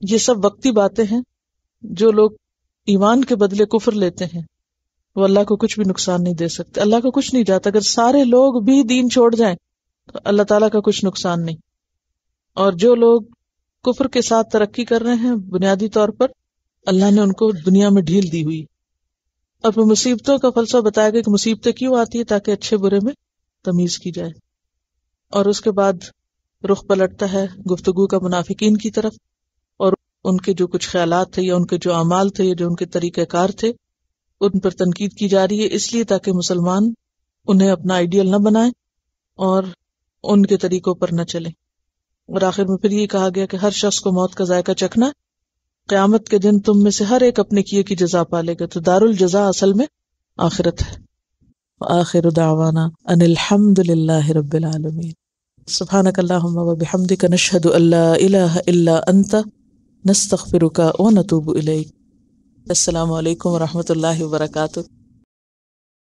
S1: یہ سب وقتی باتیں ہیں۔ جو لوگ ایمان کے بدلے کفر لیتے ہیں وہ اللہ کو کچھ بھی نقصان نہیں دے سکتے، اللہ کو کچھ نہیں جاتا۔ اگر سارے لوگ بھی دین چھوڑ جائیں تو اللہ تعالیٰ کا کچھ نقصان نہیں۔ اور جو لوگ کفر کے ساتھ ترقی کر رہے ہیں بنیادی طور پر اللہ نے ان کو دنیا میں ڈھیل دی ہوئی۔ اور پھر مصیبتوں کا فلسفہ بتایا گیا کہ مصیبتیں کیوں آتی ہیں، تاکہ اچھے برے میں تمیز کی جائے۔ اور اس کے بعد رخ پلٹتا ہے گفتگو کا منافقین کی طرف، اور ان کے جو کچھ خیالات تھے یا ان کے جو اعمال تھے یا جو ان کے طریقہ کار تھے ان پر تنقید کی جا رہی ہے، اس لیے تاکہ مسلمان انہیں اپنا آئیڈیل نہ بنائیں اور ان کے طریقوں پر نہ چلیں۔ اور آخر میں پھر یہ کہا گیا کہ ہر شخص کو موت کا ذائقہ چکھنا، قیامت کے دن تم میں سے ہر ایک اپنے کیے کی جزا پالے گا، تو دار الجزا اصل میں آخرت ہے۔ وآخر دعوانا ان الحمد للہ رب العالمین۔ سبحانک اللہم وبحمدک نشہد ان لا الہ الا انت نستغفرک ونتوب الیک۔ السلام علیکم ورحمۃ اللہ وبرکاتہ۔